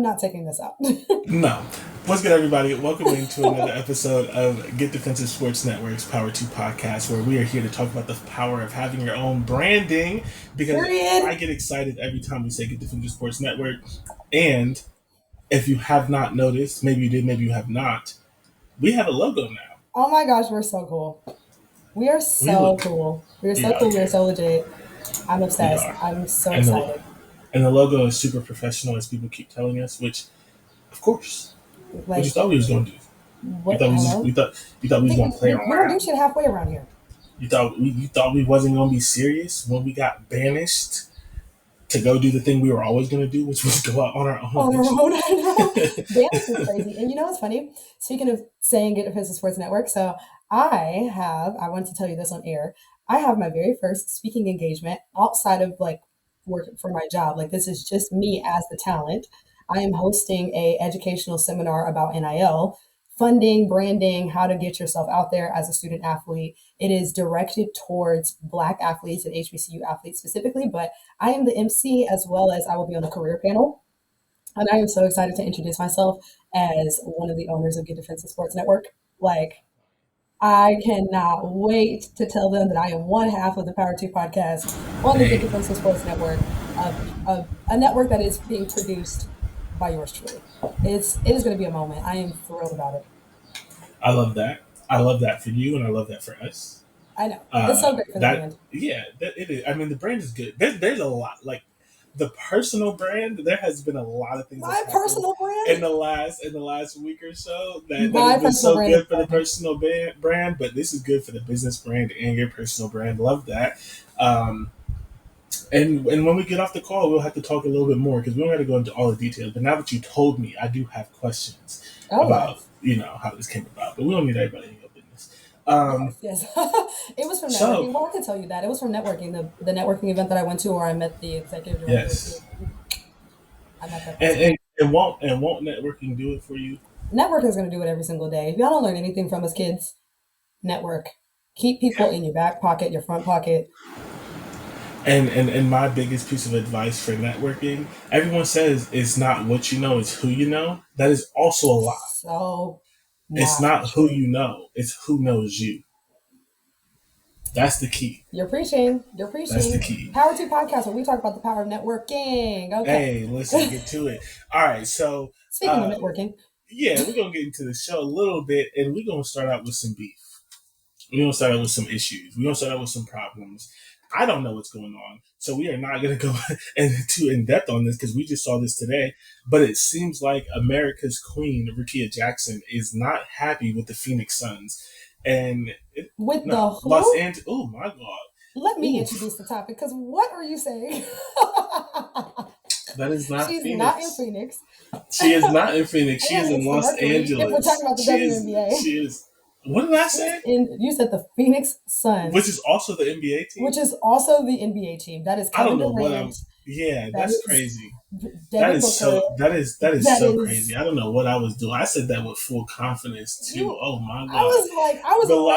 I'm not taking this out. No. What's good, everybody? Welcome into another episode of Get Defensive Sports Network's Power 2 podcast, where we are here to talk about the power of having your own branding, because Period. I get excited every time we say Get Defensive Sports Network. And if you have not noticed, maybe you did, maybe you have not, we have a logo now. Oh my gosh, we're so cool. We are so cool. We're so cool. We're so legit. I'm obsessed. I'm so excited. And the logo is super professional, as people keep telling us, which, of course, what you thought we was going to do. We thought we was going to play around. We don't do shit halfway around here. You thought we wasn't going to be serious when we got banished to go do the thing we were always going to do, which was go out on our own. On our own, I know. Banished is crazy. And you know what's funny? Speaking of saying Get Defensive Sports Network, so I wanted to tell you this on air. I have my very first speaking engagement outside of like work for my job. Like, this is just me as the talent. I am hosting a educational seminar about NIL, funding, branding, how to get yourself out there as a student athlete. It is directed towards Black athletes and HBCU athletes specifically, but I am the MC, as well as I will be on the career panel. And I am so excited to introduce myself as one of the owners of Get Defensive Sports Network. Like, I cannot wait to tell them that I am one half of the Power 2 podcast on the Get Defensive Sports Network, a network that is being produced by yours truly. It is going to be a moment. I am thrilled about it. I love that. I love that for you, and I love that for us. I know. It's so great for the brand. Yeah, it is. I mean, the brand is good. There's a lot. Like, the personal brand, there has been a lot of things. My personal brand in the last week or so that has been so good for the personal brand, but this is good for the business brand and your personal brand. Love that. And when we get off the call, we'll have to talk a little bit more, because we don't have to go into all the details. But now that you told me, I do have questions about how this came about. But we don't need everybody in your business. Yes. It was from networking. Well, I can tell you that. It was from networking, the networking event that I went to, where I met the executive director. Yes. I met that person. And won't networking do it for you? Networking is going to do it every single day. If y'all don't learn anything from us kids, network. Keep people in your back pocket, your front pocket. And my biggest piece of advice for networking, everyone says it's not what you know, it's who you know. That is also a lie. So it's not who you know, it's who knows you. That's the key. You're preaching. That's the key. Power 2 podcast, where we talk about the power of networking. Okay. Hey, listen, get to it. All right, so speaking of networking. Yeah, we're gonna get into the show a little bit, and we're gonna start out with some beef. We're gonna start out with some issues. We're gonna start out with some problems. I don't know what's going on, so we are not going to go too in depth on this, because we just saw this today. But it seems like America's queen, Rekia Jackson, is not happy with the Phoenix Suns, and Los Angeles. Oh my God! Let me introduce the topic, because what are you saying? That is not. She's Phoenix. Not in Phoenix. She is not in Phoenix. She is in Los Angeles. If we're talking about the WNBA. She is. What did I say? You said the Phoenix Suns, which is also the NBA team. Which is also the NBA team. That is. I don't know what I'm. Yeah, that's crazy. That is so crazy. I don't know what I was doing. I said that with full confidence too. Oh my God!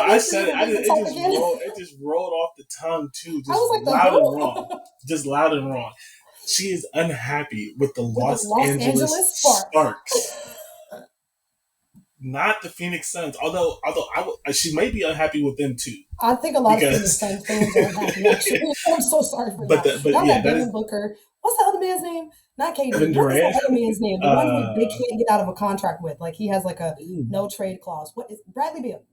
I said it. It just rolled off the tongue too. Just loud and wrong. Just loud and wrong. She is unhappy with the Los Angeles Sparks. Not the Phoenix Suns, although she may be unhappy with them too. I think a lot of Phoenix Suns fans are unhappy. Actually, I'm so sorry for that. Devin Booker. What's the other man's name? Not KD. What's the other man's name? The one who they can't get out of a contract with. Like, he has like a no trade clause. What is Bradley Beal?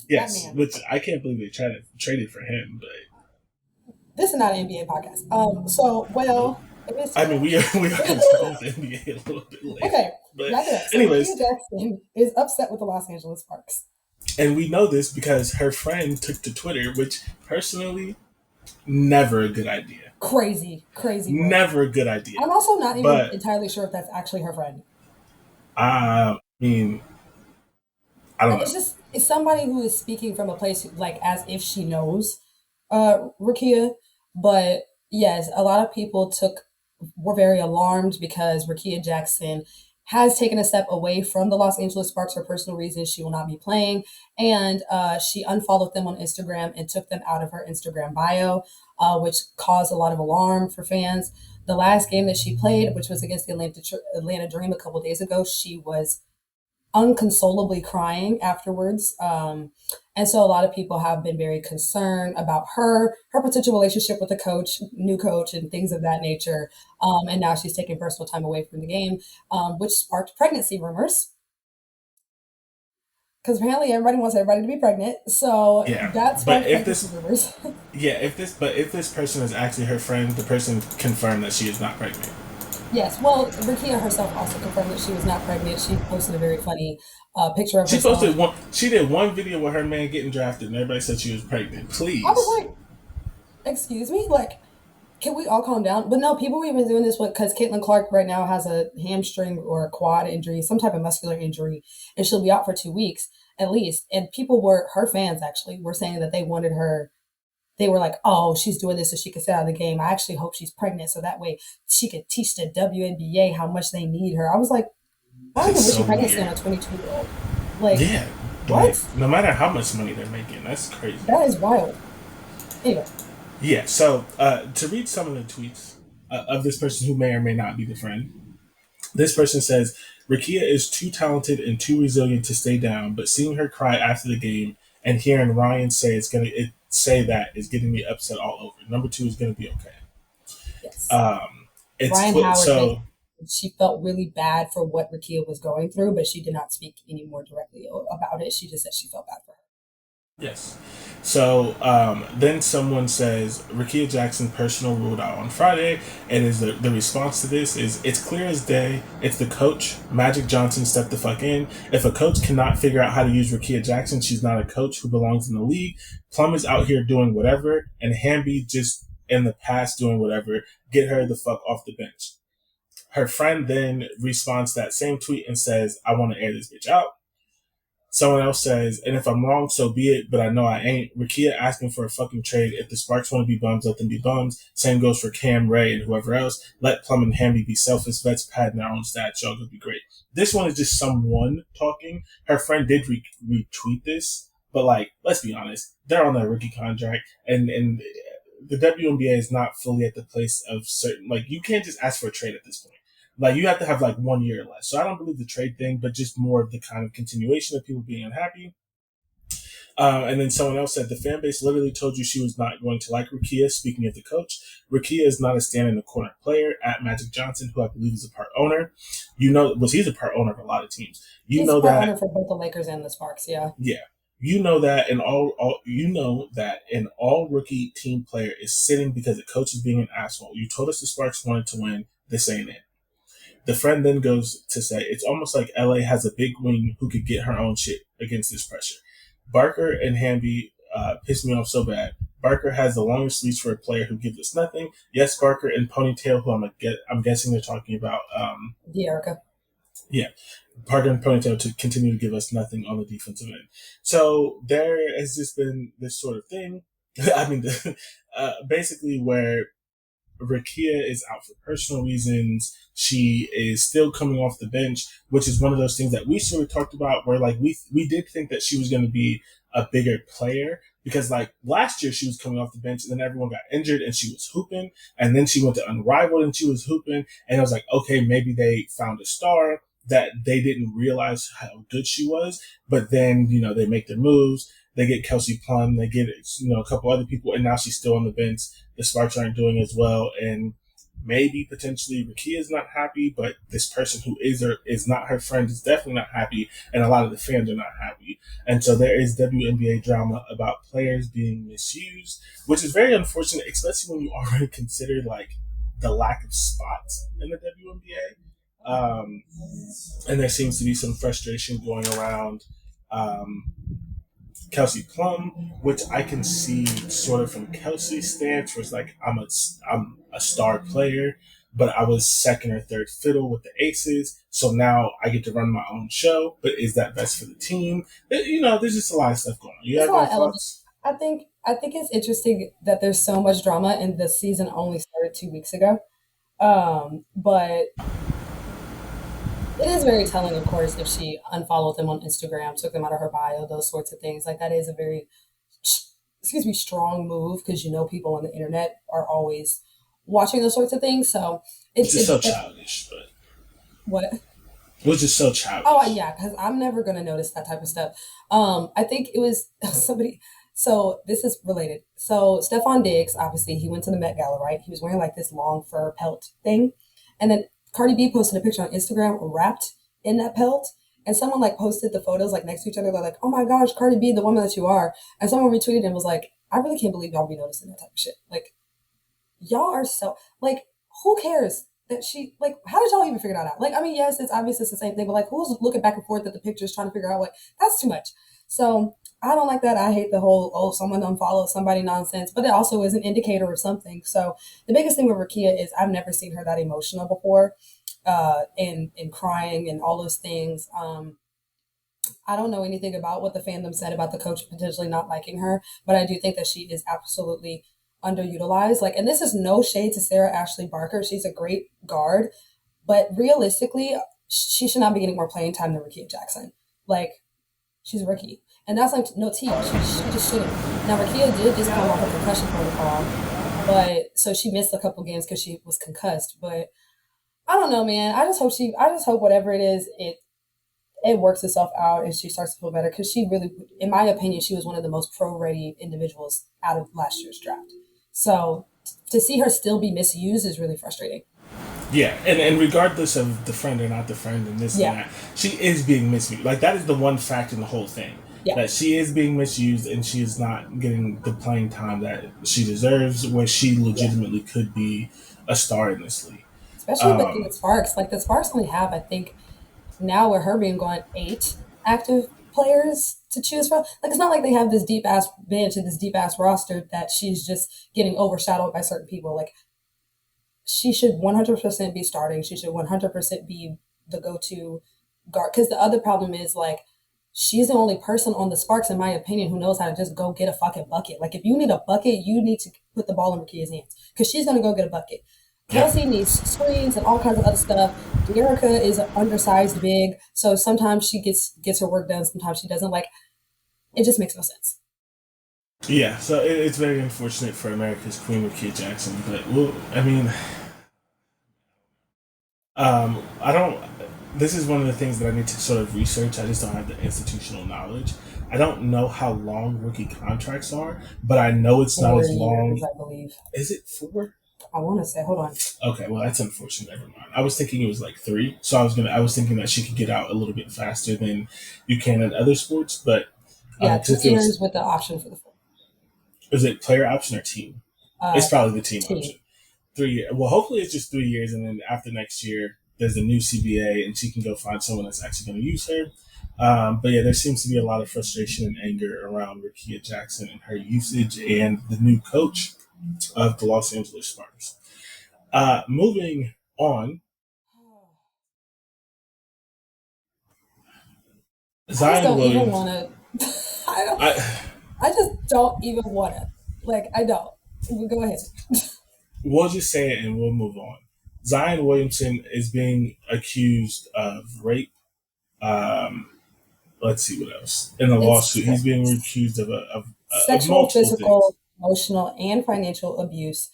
Yes, which I can't believe they traded for him. But this is not an NBA podcast. I mean, we are going to go with NBA a little bit later. Okay. But anyways, Rekia Jackson is upset with the Los Angeles Sparks. And we know this because her friend took to Twitter, which personally, never a good idea. Crazy. Never a good idea. I'm also not even entirely sure if that's actually her friend. I mean, I don't know. It's somebody who is speaking from a place like as if she knows Rekia. But yes, a lot of people were very alarmed because Rekia Jackson has taken a step away from the Los Angeles Sparks for personal reasons. She will not be playing. And she unfollowed them on Instagram and took them out of her Instagram bio, which caused a lot of alarm for fans. the last game that she played, which was against the Atlanta Dream a couple days ago, she was unconsolably crying afterwards. And so a lot of people have been very concerned about her potential relationship with the coach, new coach, and things of that nature. And now she's taking personal time away from the game, which sparked pregnancy rumors. Because apparently everybody wants everybody to be pregnant, so yeah. that's but if this rumors. Yeah, if this person is actually her friend, the person confirmed that she is not pregnant. Yes, well, Rekia herself also confirmed that she was not pregnant. She posted a very funny picture of herself. She did one video with her man getting drafted, and everybody said she was pregnant. Please, I was like, excuse me, like, can we all calm down? But no, people have been doing this because Caitlin Clark right now has a hamstring or a quad injury, some type of muscular injury, and she'll be out for 2 weeks at least. And her fans actually were saying that they wanted her. They were like, oh, she's doing this so she could sit out of the game. I actually hope she's pregnant so that way she could teach the WNBA how much they need her. I was like, why would you pregnancy on a 22-year-old? Like, yeah, what? Like, no matter how much money they're making, that's crazy. That is wild. Anyway. Yeah, so to read some of the tweets of this person who may or may not be the friend, this person says, Rekia is too talented and too resilient to stay down, but seeing her cry after the game and hearing Ryan say say that is getting me upset all over. Number 2 is going to be okay. Yes. Ryan Howard she felt really bad for what Rekia was going through, but she did not speak any more directly about it. She just said she felt bad for her. Yes. So then someone says Rekia Jackson personal ruled out on Friday, and is the response to this is it's clear as day. It's the coach. Magic Johnson stepped the fuck in. If a coach cannot figure out how to use Rekia Jackson, she's not a coach who belongs in the league. Plum is out here doing whatever, and Hamby just in the past doing whatever. Get her the fuck off the bench. Her friend then responds to that same tweet and says, I want to air this bitch out. Someone else says, and if I'm wrong, so be it, but I know I ain't. Rekia asking for a fucking trade. If the Sparks want to be bums, let them be bums. Same goes for Cam, Ray, and whoever else. Let Plum and Hamby be selfish vets, padding their own stats. Y'all gonna be great. This one is just someone talking. Her friend did retweet this, but like, let's be honest, they're on their rookie contract, and the WNBA is not fully at the place of certain, like, you can't just ask for a trade at this point. Like, you have to have, like, 1 year less. So I don't believe the trade thing, but just more of the kind of continuation of people being unhappy. And then someone else said, the fan base literally told you she was not going to like Rekia. Speaking of the coach, Rekia is not a stand-in-the-corner player. At Magic Johnson, who I believe is a part owner. He's a part owner of a lot of teams. He's a part owner for both the Lakers and the Sparks, yeah. Yeah. You know that in all rookie team player is sitting because the coach is being an asshole. You told us the Sparks wanted to win. This ain't it. The friend then goes to say, it's almost like LA has a big wing who could get her own shit against this pressure. Barker and Hamby piss me off so bad. Barker has the longest leash for a player who gives us nothing. Yes, Barker and Ponytail, who I'm guessing they're talking about. Erica. Yeah. Parker and Ponytail to continue to give us nothing on the defensive end. So there has just been this sort of thing. I mean, basically where Rekia is out for personal reasons. She is still coming off the bench, which is one of those things that we sort of talked about where like we did think that she was going to be a bigger player because like last year she was coming off the bench and then everyone got injured and she was hooping and then she went to Unrivaled and she was hooping and I was like, okay, maybe they found a star that they didn't realize how good she was, but then, they make their moves. They get Kelsey Plum, they get, a couple other people, and now she's still on the bench. The Sparks aren't doing as well, and maybe potentially Rekia is not happy, but this person who is not her friend is definitely not happy, and a lot of the fans are not happy. And so there is WNBA drama about players being misused, which is very unfortunate, especially when you already consider like the lack of spots in the WNBA. And there seems to be some frustration going around. Kelsey Plum, which I can see sort of from Kelsey's stance, where it's like I'm a star player, but I was second or third fiddle with the Aces, so now I get to run my own show. But is that best for the team? There's just a lot of stuff going on. You have any thoughts? I think it's interesting that there's so much drama, and the season only started 2 weeks ago. But it is very telling, of course, if she unfollowed them on Instagram, took them out of her bio, those sorts of things. Like that is a very, strong move because people on the internet are always watching those sorts of things. So it's just so childish. But what? Which is so childish. Oh yeah, because I'm never gonna notice that type of stuff. I think it was somebody. So this is related. So Stephon Diggs, obviously, he went to the Met Gala, right? He was wearing like this long fur pelt thing, and then Cardi B posted a picture on Instagram wrapped in that pelt, and someone like posted the photos like next to each other. They're like, "Oh my gosh, Cardi B, the woman that you are," and someone retweeted and was like, "I really can't believe y'all be noticing that type of shit. Like, y'all are so like, who cares?" That she like, how did y'all even figure that out? Like, I mean, yes, it's obvious it's the same thing, but like, who's looking back and forth at the pictures trying to figure out like that's too much. So I don't like that. I hate the whole someone unfollowed somebody nonsense, but it also is an indicator of something. So the biggest thing with Rekia is I've never seen her that emotional before, and crying and all those things. I don't know anything about what the fandom said about the coach potentially not liking her, but I do think that she is absolutely underutilized. Like, and this is no shade to Sarah Ashley Barker. She's a great guard, but realistically, she should not be getting more playing time than Rekia Jackson. Like, she's a rookie. And that's like no tea. She just shouldn't. Now, Rekia did just come off a concussion protocol, but so she missed a couple games because she was concussed. But I don't know, man. I just hope whatever it is, it works itself out and she starts to feel better because she really, in my opinion, she was one of the most pro-ready individuals out of last year's draft. So to see her still be misused is really frustrating. Yeah, and regardless of the friend or not the friend and this and that, she is being misused. Like, that is the one fact in the whole thing. Yeah. That she is being misused and she is not getting the playing time that she deserves where she legitimately could be a star in this league. Especially with the Sparks. Like, the Sparks only have, I think, now with her being gone, 8 active players to choose from. Like, it's not like they have this deep ass bench and this deep ass roster that she's just getting overshadowed by certain people. Like, she should 100% be starting. She should 100% be the go-to guard. Because the other problem is, like, she's the only person on the Sparks, in my opinion, who knows how to just go get a fucking bucket. Like, if you need a bucket, you need to put the ball in Rekia's hands because she's going to go get a bucket. Kelsey needs screens and all kinds of other stuff. De'Erica is an undersized big, so sometimes she gets her work done, sometimes she doesn't. Like, it just makes no sense. Yeah, so it's very unfortunate for America's Queen Rekia Jackson, but well, I mean, I don't. This is one of the things that I need to sort of research. I just don't have the institutional knowledge. I don't know how long rookie contracts are, but I know it's not as long. I believe. Is it 4? I want to say, hold on. Okay, well that's unfortunate. Never mind. I was thinking it was like 3, so I was thinking that she could get out a little bit faster than you can in other sports. But yeah, 2 years with the option for the 4. Is it player option or team? It's probably the team option. 3 years. Well, hopefully it's just 3 years, and then after next year, there's a new CBA, and she can go find someone that's actually going to use her. But yeah, there seems to be a lot of frustration and anger around Rekia Jackson and her usage, and the new coach of the Los Angeles Sparks. Moving on. Zion Williamson. I just don't even want to. Like, I don't. Go ahead. We'll just say it and we'll move on. Zion Williamson is being accused of rape. Let's see what else. In the lawsuit, he's being accused of sexual, physical, emotional, and financial abuse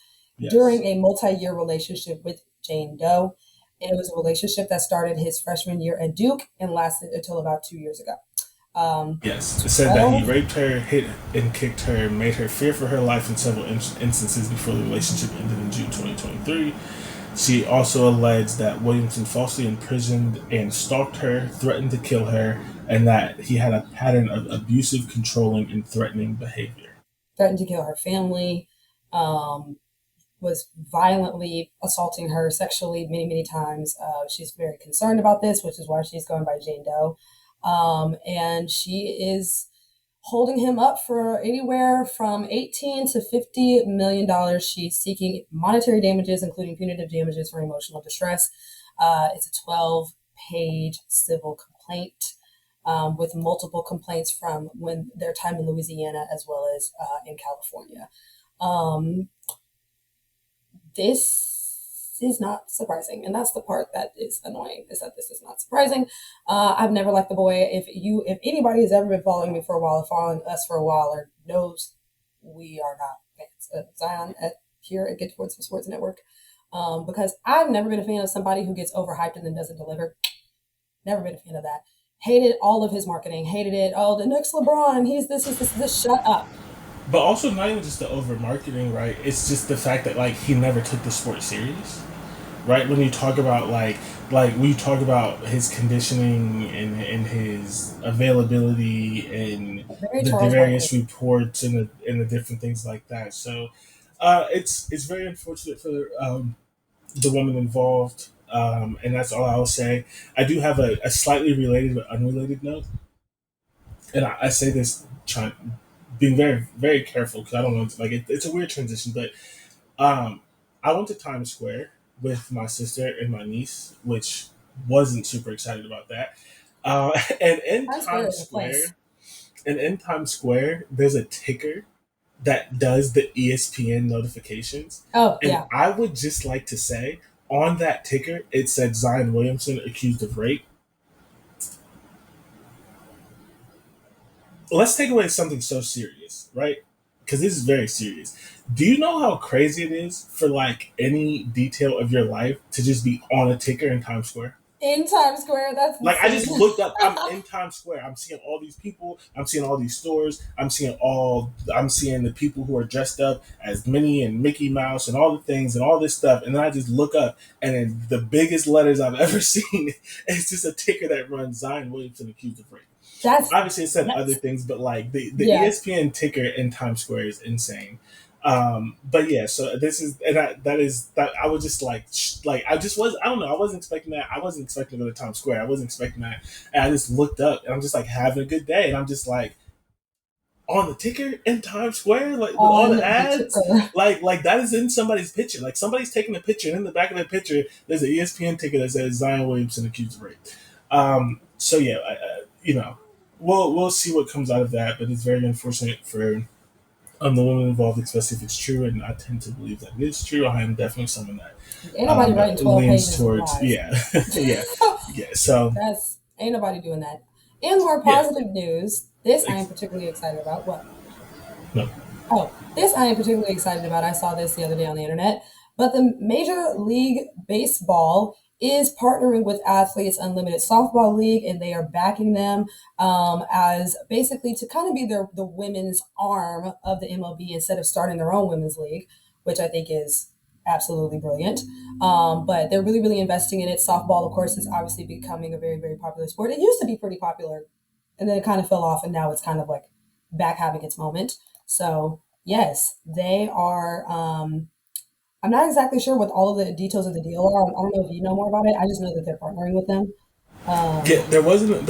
during a multi-year relationship with Jane Doe. And it was a relationship that started his freshman year at Duke and lasted until about 2 years ago. Yes, it said that he raped her, hit and kicked her, made her fear for her life in several instances before the relationship ended in June 2023. She also alleged that Williamson falsely imprisoned and stalked her, threatened to kill her, and that he had a pattern of abusive, controlling, and threatening behavior. Threatened to kill her family, was violently assaulting her sexually many, many times. She's very concerned about this, which is why she's going by Jane Doe. And she is holding him up for anywhere from $18 to $50 million. She's seeking monetary damages, including punitive damages for emotional distress. It's a 12-page civil complaint with multiple complaints from when their time in Louisiana as well as in California. This is not surprising, and that's the part that is annoying, is that this is not surprising. I've never liked the boy. If anybody has ever been following me for a while, or following us for a while, or knows we are not fans of Zion at here at Get Towards the Sports Network. Because I've never been a fan of somebody who gets overhyped and then doesn't deliver. Never been a fan of that. Hated all of his marketing. Hated it. Oh, the next LeBron. He's this. Shut up. But also, not even just the over marketing, right? It's just the fact that like he never took the sport serious, right? When you talk about we talk about his conditioning and his availability and the various reports and the different things like that. So it's very unfortunate for the women involved, and that's all I'll say. I do have a slightly related but unrelated note, and I say this being very very careful because I don't want to it's a weird transition, but um, I went to Times Square with my sister and my niece, which wasn't super excited about that. And in Times Square, there's a ticker that does the ESPN notifications. Oh, and yeah. I would just like to say on that ticker, it said Zion Williamson accused of rape. Let's take away something so serious, right? Because this is very serious. Do you know how crazy it is for like any detail of your life to just be on a ticker in Times Square? In Times Square, that's like insane. I just looked up. I'm in Times Square. I'm seeing all these people. I'm seeing all these stores. I'm seeing the people who are dressed up as Minnie and Mickey Mouse and all the things and all this stuff. And then I just look up, and then the biggest letters I've ever seen is just a ticker that runs Zion Williamson accused of rape. Obviously it said other things, but like the ESPN ticker in Times Square is insane. But yeah, so this is and that I was just like I just was I don't know I wasn't expecting that. I wasn't expecting to go to Times Square. I wasn't expecting that, and I just looked up and I'm just like having a good day, and I'm just like on the ticker in Times Square, like with all the ads, like that is in somebody's picture. Like somebody's taking a picture, and in the back of the picture, there's an ESPN ticker that says Zion Williamson accused of rape. So yeah, we'll see what comes out of that, but it's very unfortunate for the women involved, especially if it's true, and I tend to believe that it is true. I am definitely someone that ain't nobody writing 12 pages towards yeah. So ain't nobody doing that. In more positive news, this I am particularly excited about. What? No. Oh, this I am particularly excited about. I saw this the other day on the internet. But the Major League Baseball is partnering with Athletes Unlimited Softball League, and they are backing them as basically to kind of be the women's arm of the MLB instead of starting their own women's league, which I think is absolutely brilliant. But they're really, really investing in it. Softball, of course, is obviously becoming a very, very popular sport. It used to be pretty popular, and then it kind of fell off, and now it's kind of like back having its moment. So yes, they are. I'm not exactly sure what all of the details of the deal are. I don't know if you know more about it. I just know that they're partnering with them. There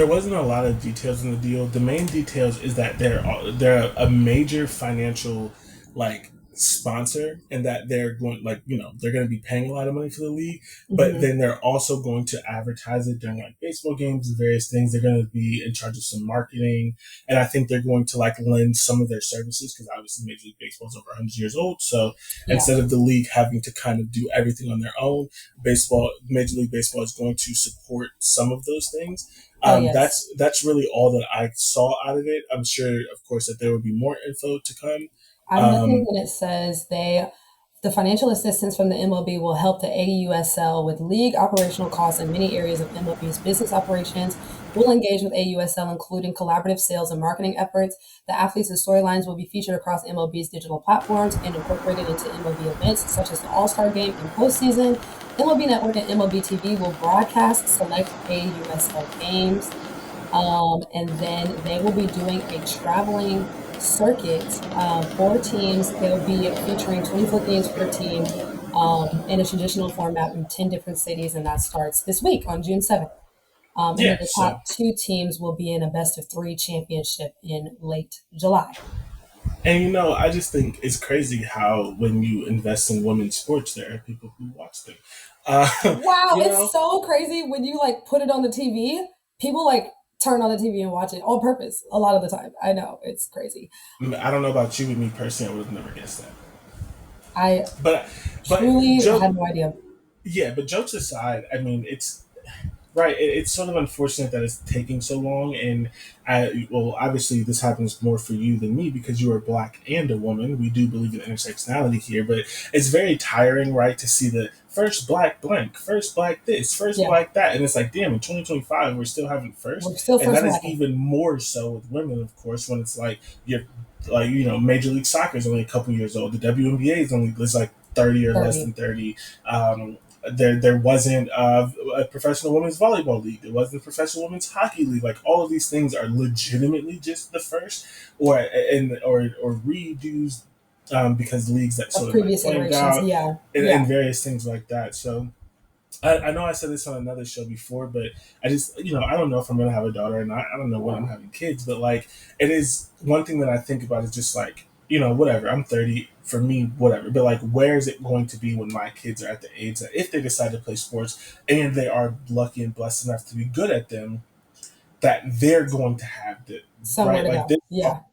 wasn't a lot of details in the deal. The main details is that they're a major financial like sponsor, and that they're going they're going to be paying a lot of money for the league, but then they're also going to advertise it during like baseball games and various things. They're going to be in charge of some marketing, and I think they're going to like lend some of their services because obviously Major League Baseball is over 100 years old. So instead of the league having to kind of do everything on their own, Major League Baseball is going to support some of those things. That's really all that I saw out of it. I'm sure, of course, that there will be more info to come. I'm looking and it says the financial assistance from the MLB will help the AUSL with league operational costs in many areas of MLB's business operations. We'll engage with AUSL, including collaborative sales and marketing efforts. The athletes and storylines will be featured across MLB's digital platforms and incorporated into MLB events such as the All-Star Game and postseason. MLB Network and MLB TV will broadcast select AUSL games. And then they will be doing a traveling circuit for teams. They'll be featuring 24 games per team in a traditional format in 10 different cities, and that starts this week on June 7th. And then the top two teams will be in a best-of-3 championship in late July. And I just think it's crazy how when you invest in women's sports, there are people who watch them. Wow, it's so crazy when you like put it on the TV. People like turn on the TV and watch it on purpose a lot of the time. I know, it's crazy. I don't know about you, but me personally, I would have never guessed that. But truly had no idea. Yeah, but jokes aside, I mean, it's Right. It's sort of unfortunate that it's taking so long. And obviously, this happens more for you than me because you are black and a woman. We do believe in intersectionality here, but it's very tiring, right, to see the first black blank, first black this, first black that. And it's like, damn, in 2025, we're still having first. We're still and first that is blacking. even more so with women, of course, when it's like, Major League Soccer is only a couple years old. The WNBA is like 30 or less than 30. There wasn't a professional women's volleyball league. There wasn't a professional women's hockey league. Like all of these things are legitimately just the first, or redos because leagues that sort of previous like flamed iterations, out and various things like that. So I know I said this on another show before, but I just, I don't know if I'm going to have a daughter or not. I don't know when I'm having kids, but like, it is one thing that I think about is just like, whatever. I'm 30, for me, whatever. But like, where is it going to be when my kids are at the age that if they decide to play sports and they are lucky and blessed enough to be good at them, that they're going to have the somewhere right, like this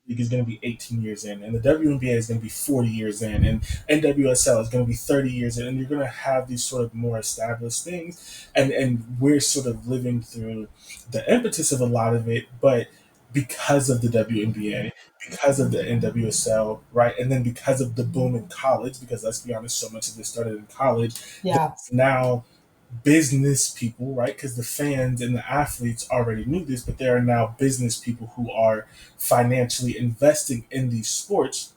league is going to be 18 years in, and the WNBA is going to be 40 years in, and NWSL is going to be 30 years in, and you're going to have these sort of more established things, and we're sort of living through the impetus of a lot of it, but because of the WNBA, because of the NWSL, right, and then because of the boom in college, because let's be honest, so much of this started in college. Now business people, right? Because the fans and the athletes already knew this, but there are now business people who are financially investing in these sports.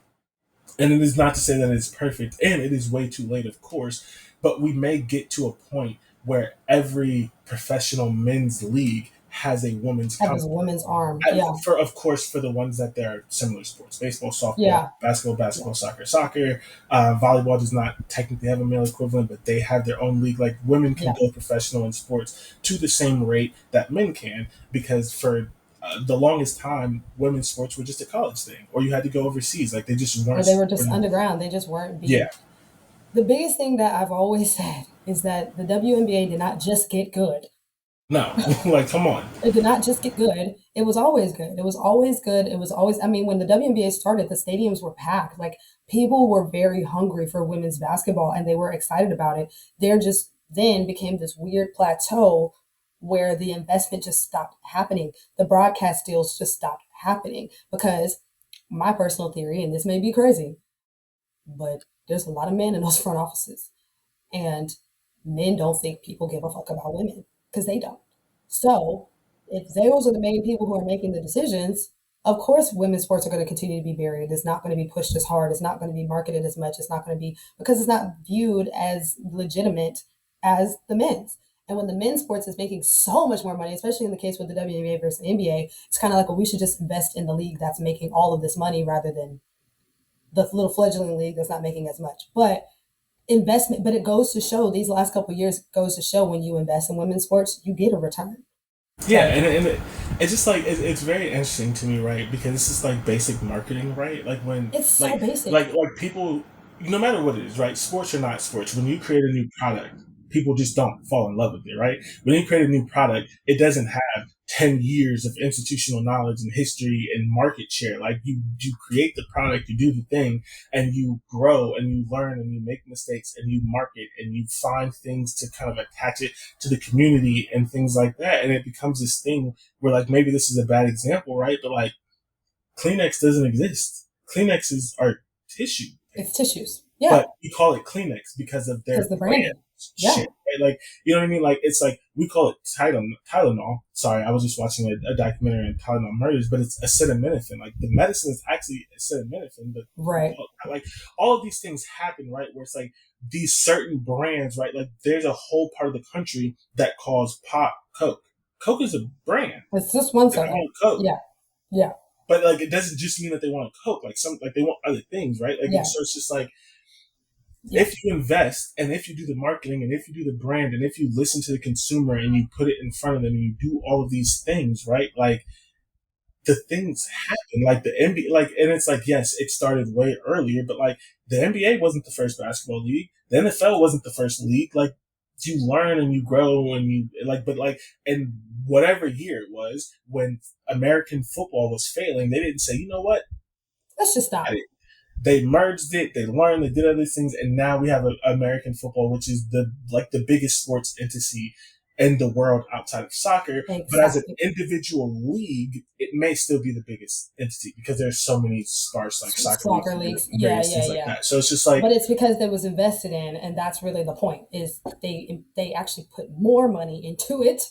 And it is not to say that it's perfect, and it is way too late, of course, but we may get to a point where every professional men's league has a women's women's arm. For of course for the ones that they're similar sports: baseball, softball, basketball, soccer. Volleyball does not technically have a male equivalent, but they have their own league. Like women can go professional in sports to the same rate that men can, because for the longest time, women's sports were just a college thing, or you had to go overseas. Like they just weren't. Or they were just underground. They just weren't being. The biggest thing that I've always said is that the WNBA did not just get good. No, like, come on. It did not just get good. It was always good. It was always good. It was always, I mean, when the WNBA started, the stadiums were packed. Like, people were very hungry for women's basketball and they were excited about it. There just then became this weird plateau where the investment just stopped happening. The broadcast deals just stopped happening because my personal theory, and this may be crazy, but there's a lot of men in those front offices. And men don't think people give a fuck about women because they don't. So if those are the main people who are making the decisions, of course women's sports are going to continue to be buried. It's not going to be pushed as hard. It's not going to be marketed as much. It's not going to be, because it's not viewed as legitimate as the men's. And when the men's sports is making so much more money, especially in the case with the WNBA versus the NBA, it's kind of like, well, we should just invest in the league that's making all of this money rather than the little fledgling league that's not making as much. But investment, but it goes to show, these last couple of years goes to show, when you invest in women's sports, you get a return. Yeah, and it's just like it's very interesting to me, right? Because it's just like basic marketing, right? Like when it's so basic, like people, no matter what it is, right? Sports or not sports, when you create a new product, people just don't fall in love with it, right? When you create a new product, it doesn't have 10 years of institutional knowledge and history and market share. Like you create the product, you do the thing, and you grow and you learn and you make mistakes and you market and you find things to kind of attach it to the community and things like that. And it becomes this thing where, like, maybe this is a bad example, right? But like Kleenex doesn't exist. Kleenexes are tissue. It's tissues. Yeah. But we call it Kleenex because of their brand. Shit, right? Like, you know what I mean? Like, it's like, we call it Tylenol. Sorry, I was just watching a documentary on Tylenol murders, but it's acetaminophen. Like, the medicine is actually acetaminophen, but like, all of these things happen, right? Where it's like these certain brands, right? Like, there's a whole part of the country that calls pop Coke. Coke is a brand. It's just one side. Coke. Yeah. Yeah. But like, it doesn't just mean that they want a Coke. Like, they want other things, right? Like, so it's just like, if you invest and if you do the marketing and if you do the brand and if you listen to the consumer and you put it in front of them and you do all of these things, right? Like, the things happen. Like the NBA, like, and it's like, yes, it started way earlier, but like the NBA wasn't the first basketball league. The NFL wasn't the first league. Like, you learn and you grow and you like, but like, and whatever year it was when American football was failing, they didn't say, you know what? Let's just stop. They merged it, they learned, they did other things, and now we have American football, which is the biggest sports entity in the world outside of soccer. Exactly. But as an individual league, it may still be the biggest entity because there's so many sparse like soccer leagues and various things like that. So it's just like, but it's because it was invested in, and that's really the point. Is they actually put more money into it.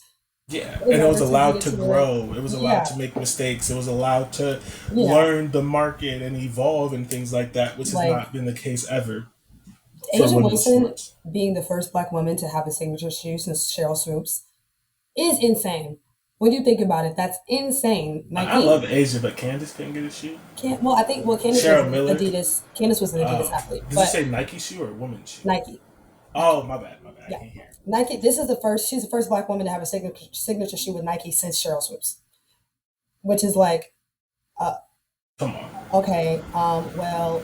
Yeah, and it was allowed to grow. It was allowed to make mistakes. It was allowed to learn the market and evolve and things like that, which has not been the case ever. Asia Wilson being the first Black woman to have a signature shoe since Cheryl Swoops is insane. When you think about it, that's insane. Nike, I love Asia, but Candace couldn't get a shoe. Candace was Adidas. Candace was an Adidas athlete. Did you say Nike shoe or woman's shoe? Nike. Oh, my bad. Yeah. I can't hear. Nike. She's the first Black woman to have a signature shoe with Nike since Cheryl Swoops, which is like, come on. Okay. Well,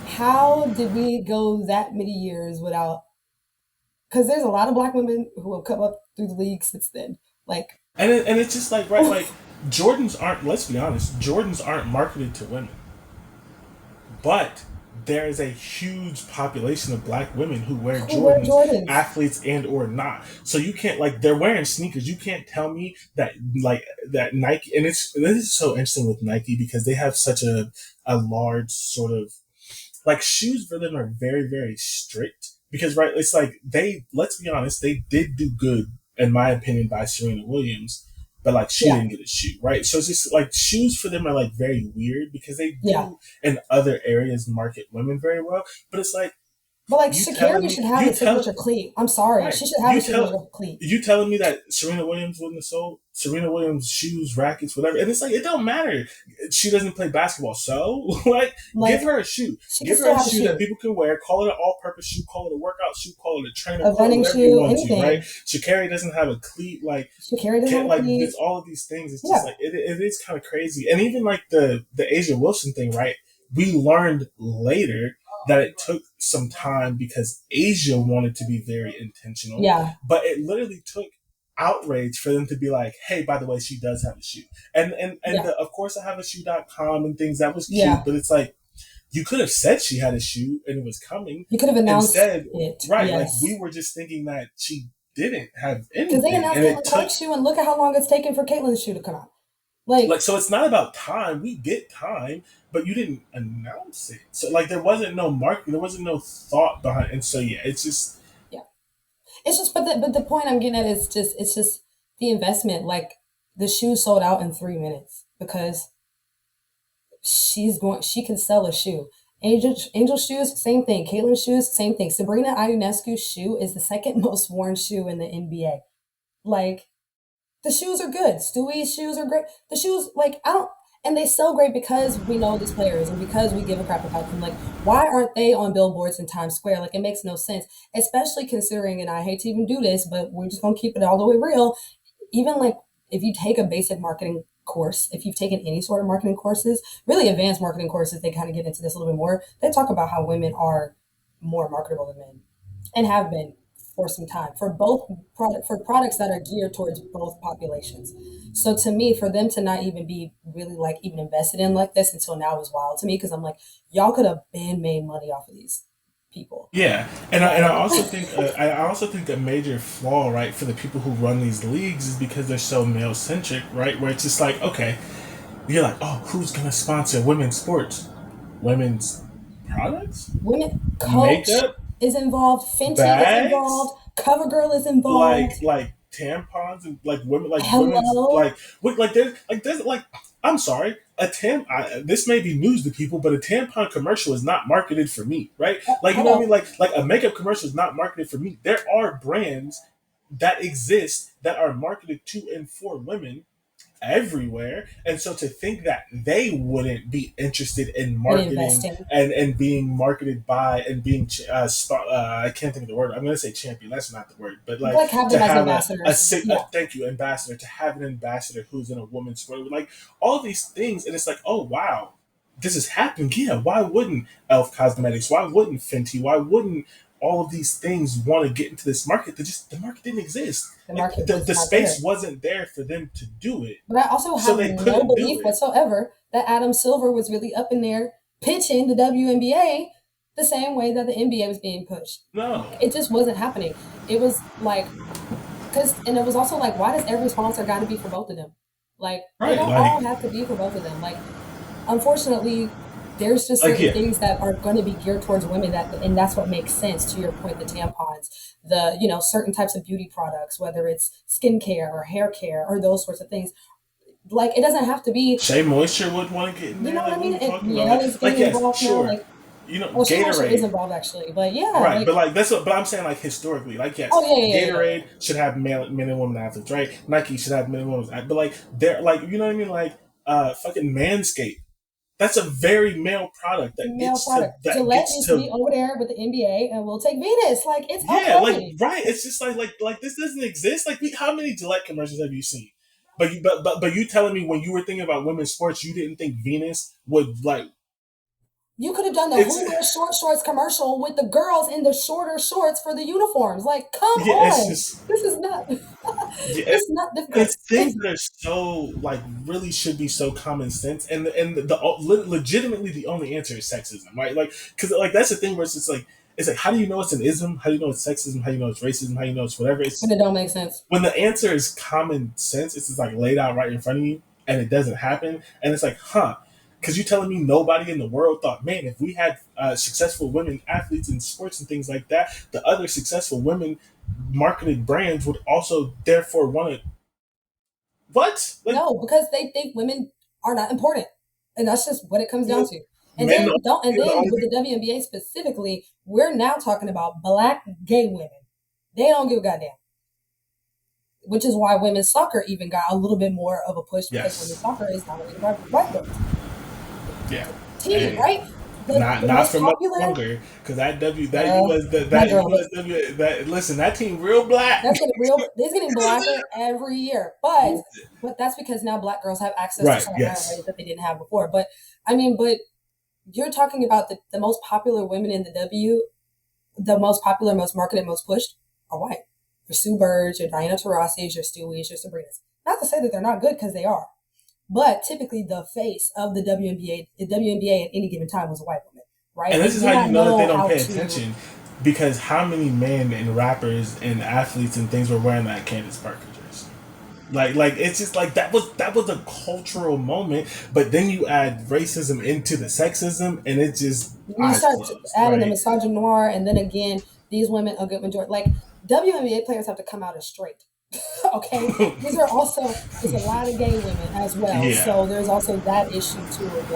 how did we go that many years without? Because there's a lot of Black women who have come up through the league since then. Like, and it's just like, right, like Jordans aren't. Let's be honest, Jordans aren't marketed to women, but there is a huge population of Black women who wear Jordans, athletes and or not. So you can't, like, they're wearing sneakers. You can't tell me that, like, that Nike, and this is so interesting with Nike because they have such a large sort of, like, shoes for them are very, very strict because, right, it's like let's be honest, they did do good, in my opinion, by Serena Williams. But, like, she didn't get a shoe, right? So it's just, like, shoes for them are, like, very weird because they do in other areas market women very well. But it's like... But, like, Sha'Carri should have a signature cleat. I'm sorry. Right. She should have a signature cleat. You telling me that Serena Williams wouldn't have sold Serena Williams shoes, rackets, whatever? And it's like, it don't matter. She doesn't play basketball. So, like give her a shoe. Give her a shoe that people can wear. Call it an all-purpose shoe. Call it a workout shoe. Call it a trainer. A running shoe, anything. Right? Sha'Carri doesn't have a cleat. Like, Sha'Carri doesn't have a cleat. It's all of these things. It's just like, it is kind of crazy. And even, like, the Asia Wilson thing, right? We learned later that it took some time because Asia wanted to be very intentional. Yeah. But it literally took outrage for them to be like, hey, by the way, she does have a shoe. And of course I have a shoe.com and things. That was cute. But it's like, you could have said she had a shoe and it was coming. You could have announced it. Right. Yes. Like, we were just thinking that she didn't have anything. Because they announced Caitlyn Clark's shoe and look at how long it's taken for Caitlyn's shoe to come out. Like, so it's not about time. We get time, but you didn't announce it. So, like, there wasn't no marketing. There wasn't no thought behind it. And so, yeah, it's just... Yeah. It's just, but the point I'm getting at is it's just the investment. Like, the shoe sold out in 3 minutes because she can sell a shoe. Angel shoes, same thing. Caitlin's shoes, same thing. Sabrina Ionescu's shoe is the second most worn shoe in the NBA. Like... The shoes are good. Stewie's shoes are great. The shoes, like, and they sell great because we know these players and because we give a crap about them. Like, why aren't they on billboards in Times Square? Like, it makes no sense, especially considering, and I hate to even do this, but we're just going to keep it all the way real. Even, like, if you take a basic marketing course, if you've taken any sort of marketing courses, really advanced marketing courses, they kind of get into this a little bit more. They talk about how women are more marketable than men and have been for some time for products that are geared towards both populations. So to me, for them to not even be really like even invested in like this until now is wild to me because I'm like, y'all could have been made money off of these people. Yeah, and I also think a major flaw, right, for the people who run these leagues is because they're so male centric, right? Where it's just like, okay, you're like, oh, who's gonna sponsor women's sports, women's products, women coach, makeup is involved, Fenty is involved, CoverGirl is involved, like tampons and like women, like women's, there's I'm sorry, this may be news to people, but a tampon commercial is not marketed for me, right? Like, you know what I mean? Like a makeup commercial is not marketed for me. There are brands that exist that are marketed to and for women everywhere, and so to think that they wouldn't be interested in marketing and being marketed by and being I can't think of the word. I'm going to say champion. That's not the word, but like to have thank you, ambassador. To have an ambassador who's in a woman's sport, like all these things, and it's like, oh wow, this is happening. Yeah, why wouldn't Elf Cosmetics? Why wouldn't Fenty? Why wouldn't all of these things want to get into this market? The market didn't exist. The space wasn't there for them to do it. But I also have no belief whatsoever that Adam Silver was really up in there pitching the WNBA the same way that the NBA was being pushed. No. It just wasn't happening. It was like and it was also like, why does every sponsor got to be for both of them? Like, they Right, don't all have to be for both of them. Like, unfortunately, there's just certain things that are going to be geared towards women, and that's what makes sense. To your point, the tampons, the certain types of beauty products, whether it's skincare or hair care or those sorts of things. Like, it doesn't have to be. Shea Moisture would want to get in there. You know what I mean? It's getting involved sure. now. Like, Gatorade Shea Moisture is involved actually, but yeah, right. But that's what. But I'm saying historically, yes. Oh yeah, Gatorade should have men and women athletes, right? Nike should have men and women athletes, but they're you know what I mean? Fucking Manscaped. That's a very male product. Gillette needs to be over there with the NBA, and we'll take Venus. Like, it's okay. Right. It's just like this doesn't exist. How many Gillette commercials have you seen? But you telling me when you were thinking about women's sports, you didn't think Venus would You could have done the Who Wears Short Shorts commercial with the girls in the shorter shorts for the uniforms. Like, come on. This is not. It's not difficult. It's things that are so really should be so common sense, and the legitimately the only answer is sexism, right? Because that's the thing where it's like how do you know it's an ism? How do you know it's sexism? How do you know it's racism? How do you know it's whatever? But it don't make sense. When the answer is common sense, it's just laid out right in front of you, and it doesn't happen, and it's because you're telling me nobody in the world thought, man, if we had successful women athletes in sports and things like that, the other successful women marketed brands would also therefore want to. What? No, because they think women are not important, and that's just what it comes down to. And then with the WNBA specifically, we're now talking about Black gay women. They don't give a goddamn. Which is why women's soccer even got a little bit more of a push, because women's soccer is dominated by white girls. Yeah. Team, right? Not for much longer, because that team real black. It's getting blacker every year, but that's because now Black girls have access to certain ways that they didn't have before. But you're talking about the most popular women in the most popular, most marketed, most pushed are white. Your Sue Birds, your Diana Taurasi's, your Stewies, your Sabrinas. Not to say that they're not good, because they are. But typically, the face of the WNBA at any given time was a white woman, right? And this is how you know that they don't pay attention, because how many men and rappers and athletes and things were wearing that Candace Parker dress? It's just that was a cultural moment. But then you add racism into the sexism, and it just you start adding the misogynoir, and then again, these women, a good majority, WNBA players have to come out as straight. Okay, there's a lot of gay women as well, so there's also that issue too of it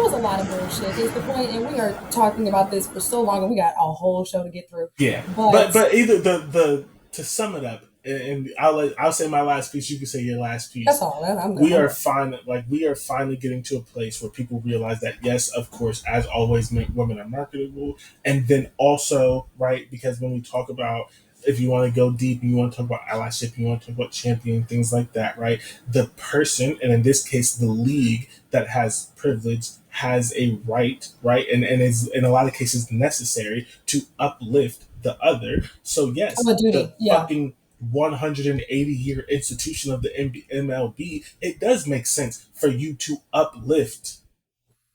was a lot of bullshit is the point, and we are talking about this for so long, and we got a whole show to get through. But either the to sum it up, and I'll say my last piece, you can say your last piece. That's all. We are finally getting to a place where people realize that, yes, of course, as always, women are marketable, and then also, right, because when we talk about, if you want to go deep and you want to talk about allyship, you want to talk about championing, things like that, right? The person, and in this case, the league that has privilege, has a right, and is in a lot of cases necessary to uplift the other. So yes, the fucking 180-year institution of the MLB, it does make sense for you to uplift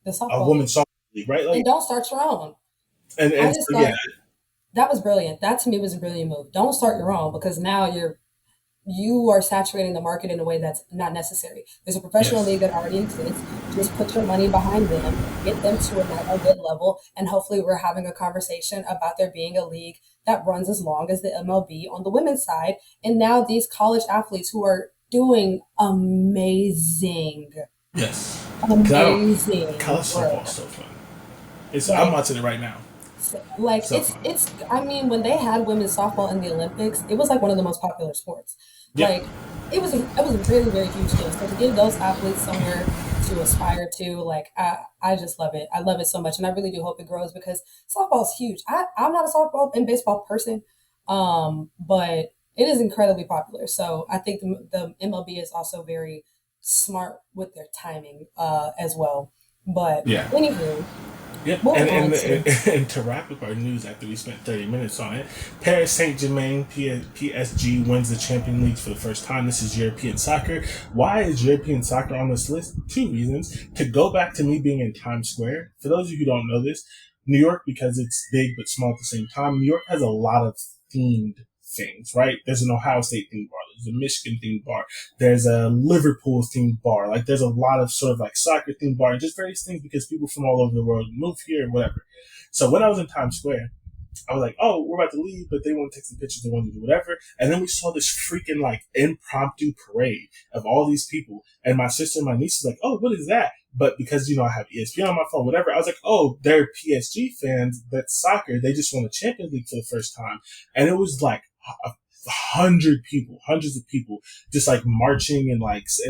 a women's soccer league, right? And don't start your own. And that was brilliant. That to me was a brilliant move. Don't start your own, because now you are saturating the market in a way that's not necessary. There's a professional league that already exists. Just put your money behind them, get them to a good level, and hopefully we're having a conversation about there being a league that runs as long as the MLB on the women's side. And now these college athletes who are doing amazing. Yes. Amazing. College football is so fun. I'm watching it right now. When they had women's softball in the Olympics, it was one of the most popular sports. It was a really, very huge deal. So to give those athletes somewhere to aspire to, I just love it. I love it so much, and I really do hope it grows, because softball is huge. I'm not a softball and baseball person, but it is incredibly popular. So I think the MLB is also very smart with their timing as well. But anywho. Yep, and to wrap up our news after we spent 30 minutes on it, Paris Saint-Germain, PSG, wins the Champions League for the first time. This is European soccer. Why is European soccer on this list? 2 reasons. To go back to me being in Times Square. For those of you who don't know this, New York, because it's big but small at the same time, New York has a lot of themed things, right? There's an Ohio State themed bar. There's a Michigan themed bar. There's a Liverpool themed bar. Like there's a lot of sort of like soccer themed bar and just various things because people from all over the world move here and whatever. So when I was in Times Square, I was like, oh, we're about to leave, but they want to take some pictures, they want to do whatever. And then we saw this freaking like impromptu parade of all these people. And my sister and my niece was like, oh, what is that? But because, I have ESPN on my phone, whatever, I was like, oh, they're PSG fans. That's soccer. They just won the Champions League for the first time. And it was like hundreds of people just like marching and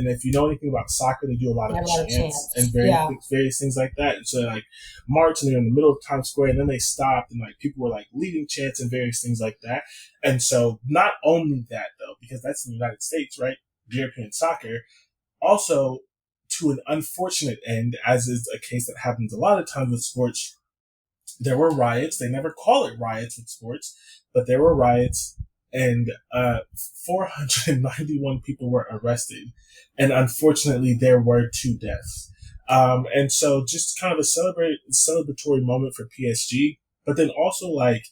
if you know anything about soccer, they do a lot of chants and various things like that. And so like march and they're in the middle of Times Square and then they stopped and like people were like leading chants and various things like that. And so not only that though, because that's in the United States, right? European soccer, also to an unfortunate end, as is a case that happens a lot of times with sports, there were riots. They never call it riots with sports, but there were riots. And 491 people were arrested. And unfortunately, there were 2 deaths. And so just kind of a celebratory moment for PSG. But then also, like,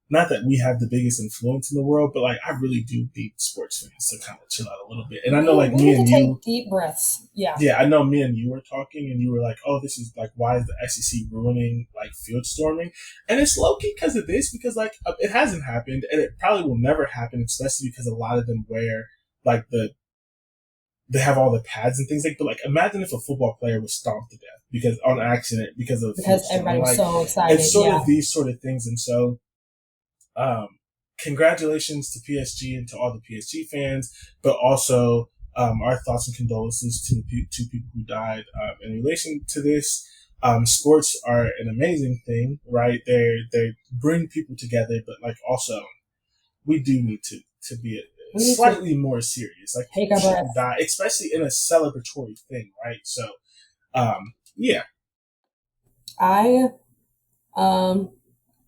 not that we have the biggest influence in the world, but, like, I really do need sports fans to kind of chill out a little bit. And I know, like, me and you... take deep breaths. Yeah. Yeah, I know me and you were talking, and you were like, oh, this is, like, why is the SEC ruining, like, field storming? And it's low-key because of this, because, like, it hasn't happened, and it probably will never happen, especially because a lot of them wear, like, they have all the pads and things like, but like imagine if a football player was stomped to death because on accident because everybody was so excited. It's sort of these sort of things, and so congratulations to PSG and to all the PSG fans, but also our thoughts and condolences to the 2 people who died in relation to this. Sports are an amazing thing, right? They bring people together, but like also we do need to be slightly more serious. Like people shouldn't die, especially in a celebratory thing, right? So, yeah. I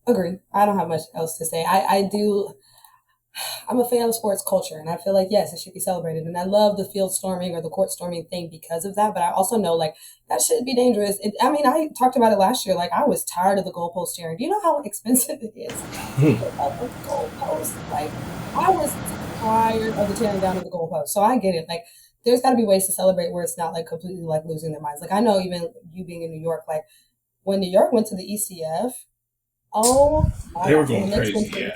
agree. I don't have much else to say. I'm a fan of sports culture, and I feel like, yes, it should be celebrated. And I love the field storming or the court storming thing because of that. But I also know, like, that should be dangerous. I talked about it last year. Like, I was tired of the goalpost tearing. Do you know how expensive it is to put up a goalpost? Like, I was tired of the tearing down of the goalpost. So I get it. Like, there's got to be ways to celebrate where it's not, like, completely, like, losing their minds. Like, I know even you being in New York, like, when New York went to the ECF, they were going crazy, yeah.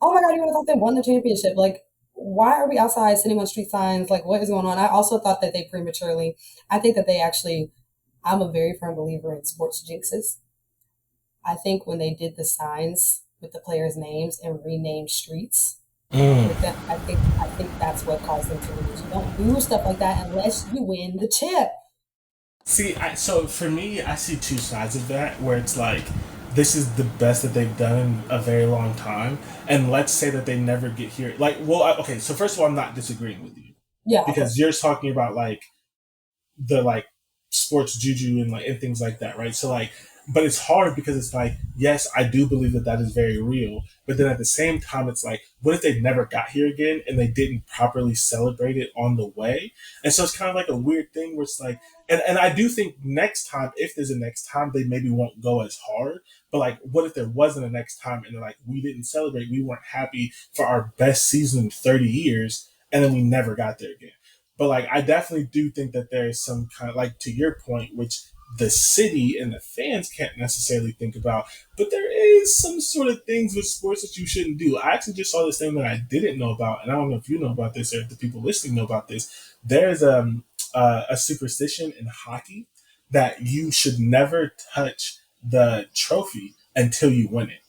Oh my God, you would have thought they won the championship. Like, why are we outside sitting on street signs? Like, what is going on? I also thought that I think that I'm a very firm believer in sports jinxes. I think when they did the signs with the players' names and renamed streets, I think that's what caused them to lose. You don't do stuff like that unless you win the chip. See, so for me, I see 2 sides of that, where it's like, this is the best that they've done in a very long time, and let's say that they never get here. Like, well, okay, so first of all, I'm not disagreeing with you. Yeah. Because you're talking about, like, the, like, sports juju and things like that, right? So, like, but it's hard because it's like, yes, I do believe that is very real, but then at the same time, it's like, what if they never got here again and they didn't properly celebrate it on the way? And so it's kind of like a weird thing where it's like, and I do think next time, if there's a next time, they maybe won't go as hard. But like, what if there wasn't a next time and like we didn't celebrate, we weren't happy for our best season in 30 years, and then we never got there again? But like, I definitely do think that there's some kind of, like, to your point, which the city and the fans can't necessarily think about, but there is some sort of things with sports that you shouldn't do. I actually just saw this thing that I didn't know about, and I don't know if you know about this or if the people listening know about this. There's a superstition in hockey that you should never touch the trophy until you win it.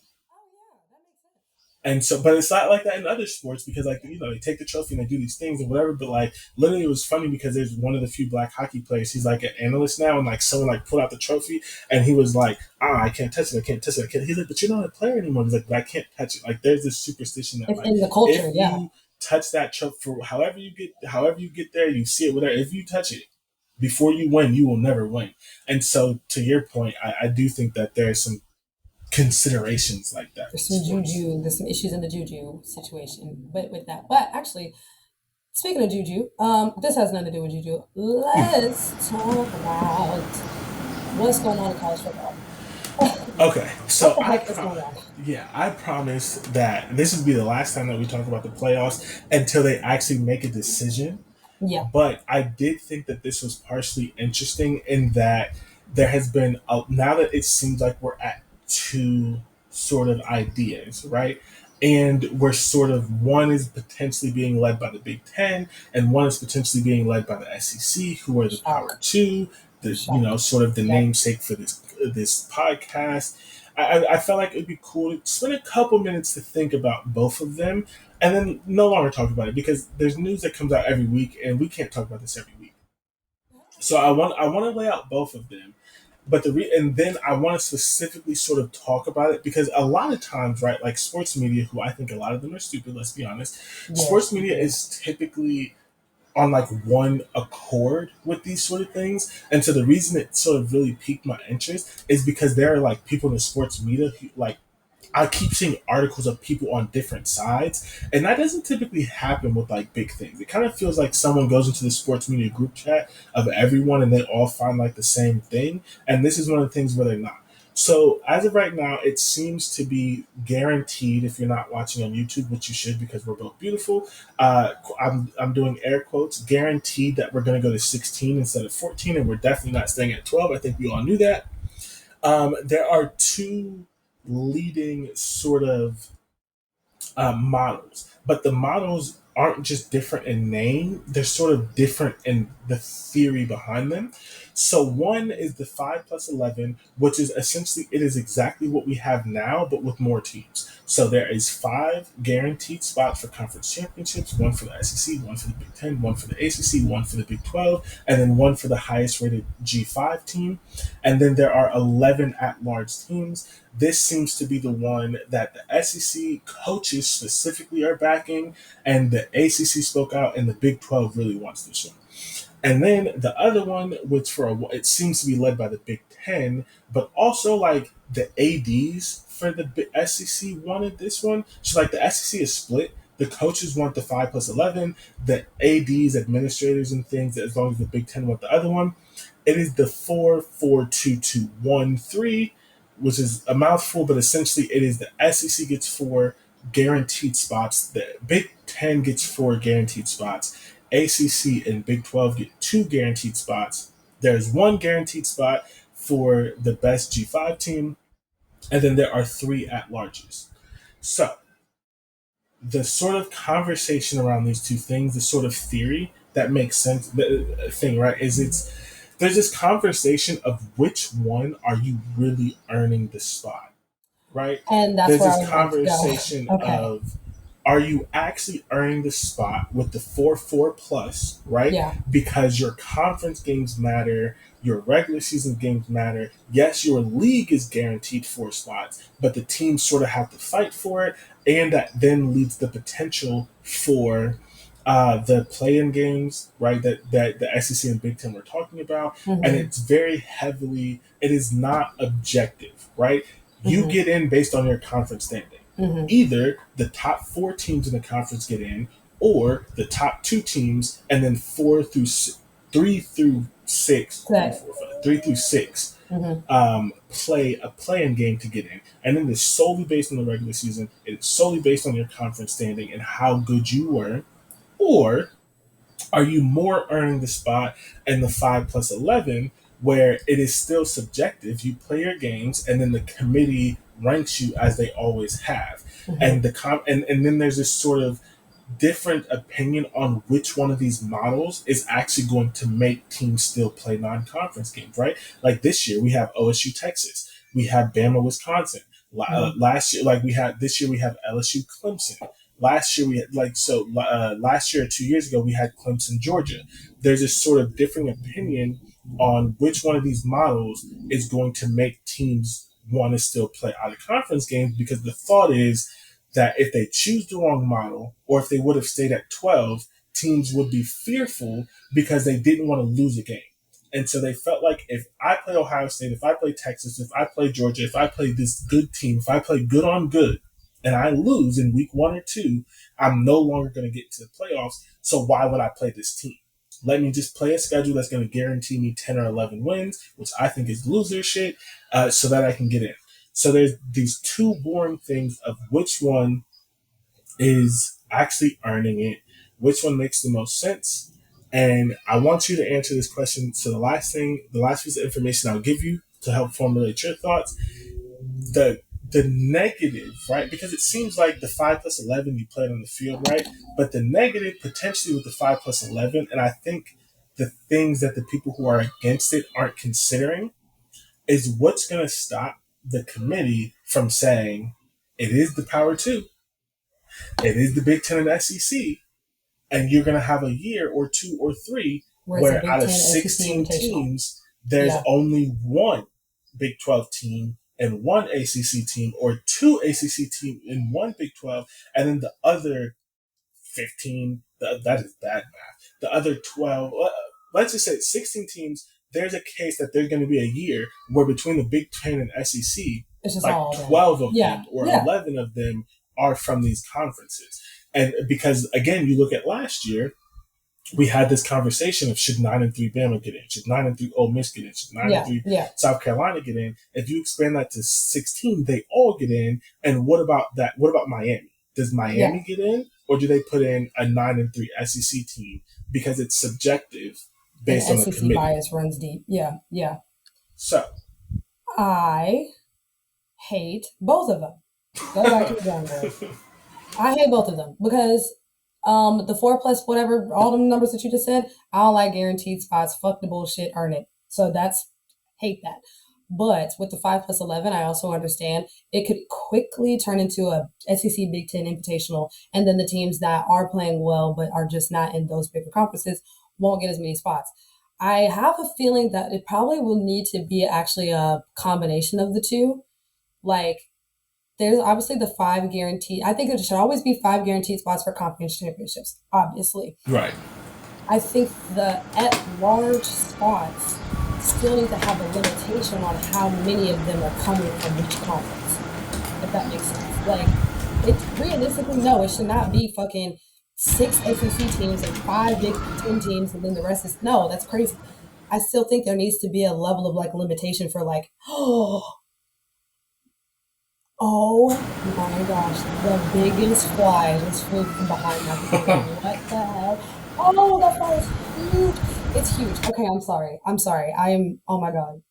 And so, but it's not like that in other sports because, like, they take the trophy and they do these things and whatever. But like, literally, it was funny because there's one of the few black hockey players. He's like an analyst now, and like someone like pulled out the trophy, and he was like, I can't touch it. I can't touch it. He's like, but you're not a player anymore. He's like, but I can't touch it. Like, there's this superstition that, like, in the culture, if you touch that trophy, for however you get there, you see it, whatever. If you touch it before you win, you will never win. And so, to your point, I do think that there's some considerations like that. There's some juju. There's some issues in the juju situation with that. But actually, speaking of juju, this has nothing to do with juju. Let's talk about what's going on in college football. Okay, so what the heck is going on? Yeah, I promise that this would be the last time that we talk about the playoffs until they actually make a decision. Yeah. But I did think that this was partially interesting in that there has been now that it seems like we're at two sort of ideas, right? And we're sort of one is potentially being led by the Big Ten, and one is potentially being led by the SEC, who are the Power Two, the sort of the namesake for this podcast. I felt like it'd be cool to spend a couple minutes to think about both of them and then no longer talk about it because there's news that comes out every week and we can't talk about this every week. So I want to lay out both of them, but and then I want to specifically sort of talk about it because a lot of times, right, like sports media, who I think a lot of them are stupid. Let's be honest. Sports media is typically on like one accord with these sort of things. And so the reason it sort of really piqued my interest is because there are like people in the sports media who like I keep seeing articles of people on different sides, and that doesn't typically happen with like big things. It kind of feels like someone goes into the sports media group chat of everyone and they all find like the same thing. And this is one of the things where they're not. So as of right now, it seems to be guaranteed. If you're not watching on YouTube, which you should because we're both beautiful, I'm doing air quotes. Guaranteed that we're going to go to 16 instead of 14, and we're definitely not staying at 12. I think we all knew that. There are two leading sort of models, but the models aren't just different in name, they're sort of different in the theory behind them. So one is the 5 plus 11, which is essentially it is exactly what we have now but with more teams. So there is 5 guaranteed spots for conference championships, one for the SEC, one for the Big 10, one for the ACC, one for the Big 12, and then one for the highest rated G5 team. And then there are 11 at-large teams. This seems to be the one that the SEC coaches specifically are backing, and the ACC spoke out, and the Big 12 really wants this one. And then the other one, which it seems to be led by the Big 10, but also like the ADs for the SEC wanted this one. So like the SEC is split. The coaches want the 5 plus 11. The ADs, administrators, and things, as long as the Big 10 want the other one. It is the 4-4-2-2-1-3, which is a mouthful, but essentially it is the SEC gets 4 guaranteed spots. The Big 10 gets 4 guaranteed spots. ACC and Big 12 get 2 guaranteed spots. There's 1 guaranteed spot for the best G5 team, and then there are 3 at-larges. So the sort of conversation around these two things, the sort of theory that makes sense, the thing, right, is there's this conversation of which one are you really earning the spot, right? And that's there's where this conversation of are you actually earning the spot with the 4-4 plus, right? Yeah. Because your conference games matter, your regular season games matter. Yes, your league is guaranteed 4 spots, but the teams sort of have to fight for it, and that then leads the potential for the play-in games, right? That the SEC and Big Ten were talking about, and it's very heavily. It is not objective, right? You get in based on your conference standing. Either the top 4 teams in the conference get in, or the top 2 teams, and then 3 through 6, play a play-in game to get in, and then it's solely based on the regular season. It's solely based on your conference standing and how good you were, or are you more earning the spot in the 5 plus 11, where it is still subjective? You play your games, and then the committee ranks you as they always have, and and then there's this sort of different opinion on which one of these models is actually going to make teams still play non-conference games, right? Like this year, we have OSU, Texas. We have Bama, Wisconsin. Last year, this year we have LSU, Clemson. Last year we had last year or 2 years ago we had Clemson, Georgia. There's this sort of differing opinion on which one of these models is going to make teams want to still play out of conference games, because the thought is that if they choose the wrong model, or if they would have stayed at 12, teams would be fearful because they didn't want to lose a game. And so they felt like if I play Ohio State, if I play Texas, if I play Georgia, if I play this good team, if I play good on good, and I lose in week 1 or 2, I'm no longer going to get to the playoffs. So why would I play this team? Let me just play a schedule that's going to guarantee me 10 or 11 wins, which I think is loser shit, so that I can get in. So there's these two boring things of which one is actually earning it, which one makes the most sense. And I want you to answer this question. So the last piece of information I'll give you to help formulate your thoughts, the the negative, right? Because it seems like the 5+11 you played on the field, right? But the negative potentially with the 5+11, and I think the things that the people who are against it aren't considering is what's going to stop the committee from saying it is the Power Two, it is the Big Ten and SEC, and you're going to have a year or two or three where out of 16 teams, there's only one Big 12 team and one ACC team, or two ACC team and one Big 12, and then the other 15, that is bad math. The other 12, let's just say 16 teams, there's a case that there's going to be a year where between the Big 10 and SEC, like 12 of them or 11 of them are from these conferences. And because, again, you look at last year, we had this conversation of should 9-3 Bama get in? Should 9-3 Ole Miss get in? Should 9-3 South Carolina get in? If you expand that to 16, they all get in. And what about that? What about Miami? Does Miami get in? Or do they put in a 9-3 SEC team? Because it's subjective based on the committee. Bias runs deep. Yeah. So. I hate both of them. Go back to the drawing board. I hate both of them because the 4+ whatever, all the numbers that you just said, I don't like guaranteed spots. Fuck the bullshit, earn it. So hate that. But with the 5+11, I also understand it could quickly turn into a SEC Big Ten Invitational, and then the teams that are playing well but are just not in those bigger conferences won't get as many spots. I have a feeling that it probably will need to be actually a combination of the two. Like, there's obviously the 5 guaranteed. I think there should always be 5 guaranteed spots for conference championships, obviously. Right. I think the at-large spots still need to have a limitation on how many of them are coming from each conference, if that makes sense. Like, it's realistically, no, it should not be fucking 6 SEC teams and 5 Big Ten teams, and then the rest is, no, that's crazy. I still think there needs to be a level of, like, limitation for, like, oh my gosh, the biggest fly just flew from behind my phone. What the hell? Oh, that fly is huge. It's huge. Okay, I'm sorry. Oh my God.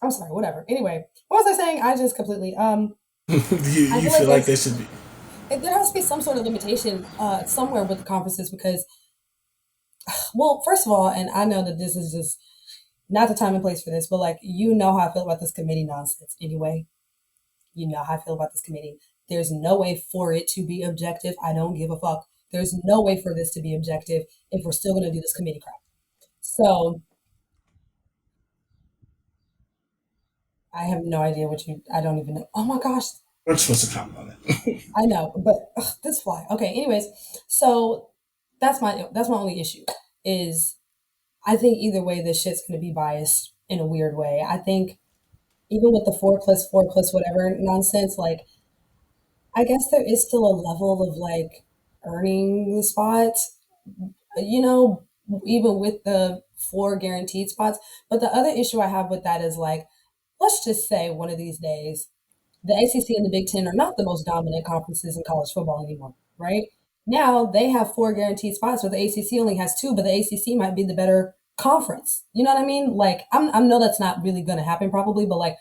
I'm sorry, whatever. Anyway, what was I saying? I just completely, you feel like there should be. There has to be some sort of limitation somewhere with the conferences because, well, first of all, and I know that this is just not the time and place for this, but like, you know how I feel about this committee nonsense anyway. You know how I feel about this committee. There's no way for it to be objective. I don't give a fuck. There's no way for this to be objective if we're still going to do this committee crap. So I have no idea I don't even know. Oh my gosh. We're supposed to comment on it. I know, but this fly. Okay, anyways, so that's my only issue is I think either way this shit's going to be biased in a weird way. I think even with the 4+4+ whatever nonsense, like, I guess there is still a level of like earning the spots, even with the 4 guaranteed spots. But the other issue I have with that is like, let's just say one of these days, the ACC and the Big Ten are not the most dominant conferences in college football anymore, right? Now they have 4 guaranteed spots, where the ACC only has 2, but the ACC might be the better conference. You know what I mean? Like, I know that's not really going to happen probably, but like,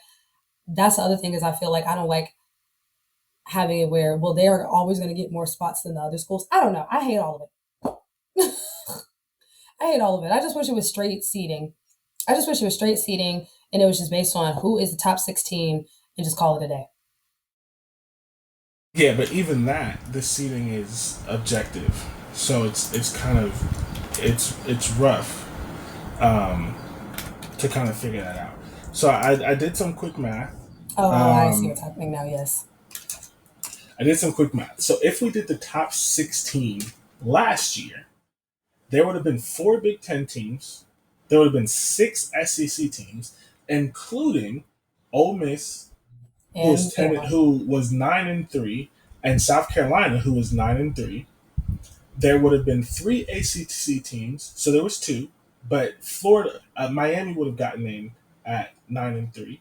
that's the other thing is I feel like I don't like having it where, well, they are always going to get more spots than the other schools. I don't know. I hate all of it. I hate all of it. I just wish it was straight seeding. And it was just based on who is the top 16 and just call it a day. Yeah, but even that, the seeding is objective. So it's kind of, it's rough to kind of figure that out. So I did some quick math. Oh, I see what's happening now, yes. I did some quick math. So if we did the top 16 last year, there would have been 4 Big Ten teams. There would have been 6 SEC teams, including Ole Miss, who was 9-3, and South Carolina, who was 9-3. There would have been 3 ACC teams, so there was 2, but Miami would have gotten in at 9-3.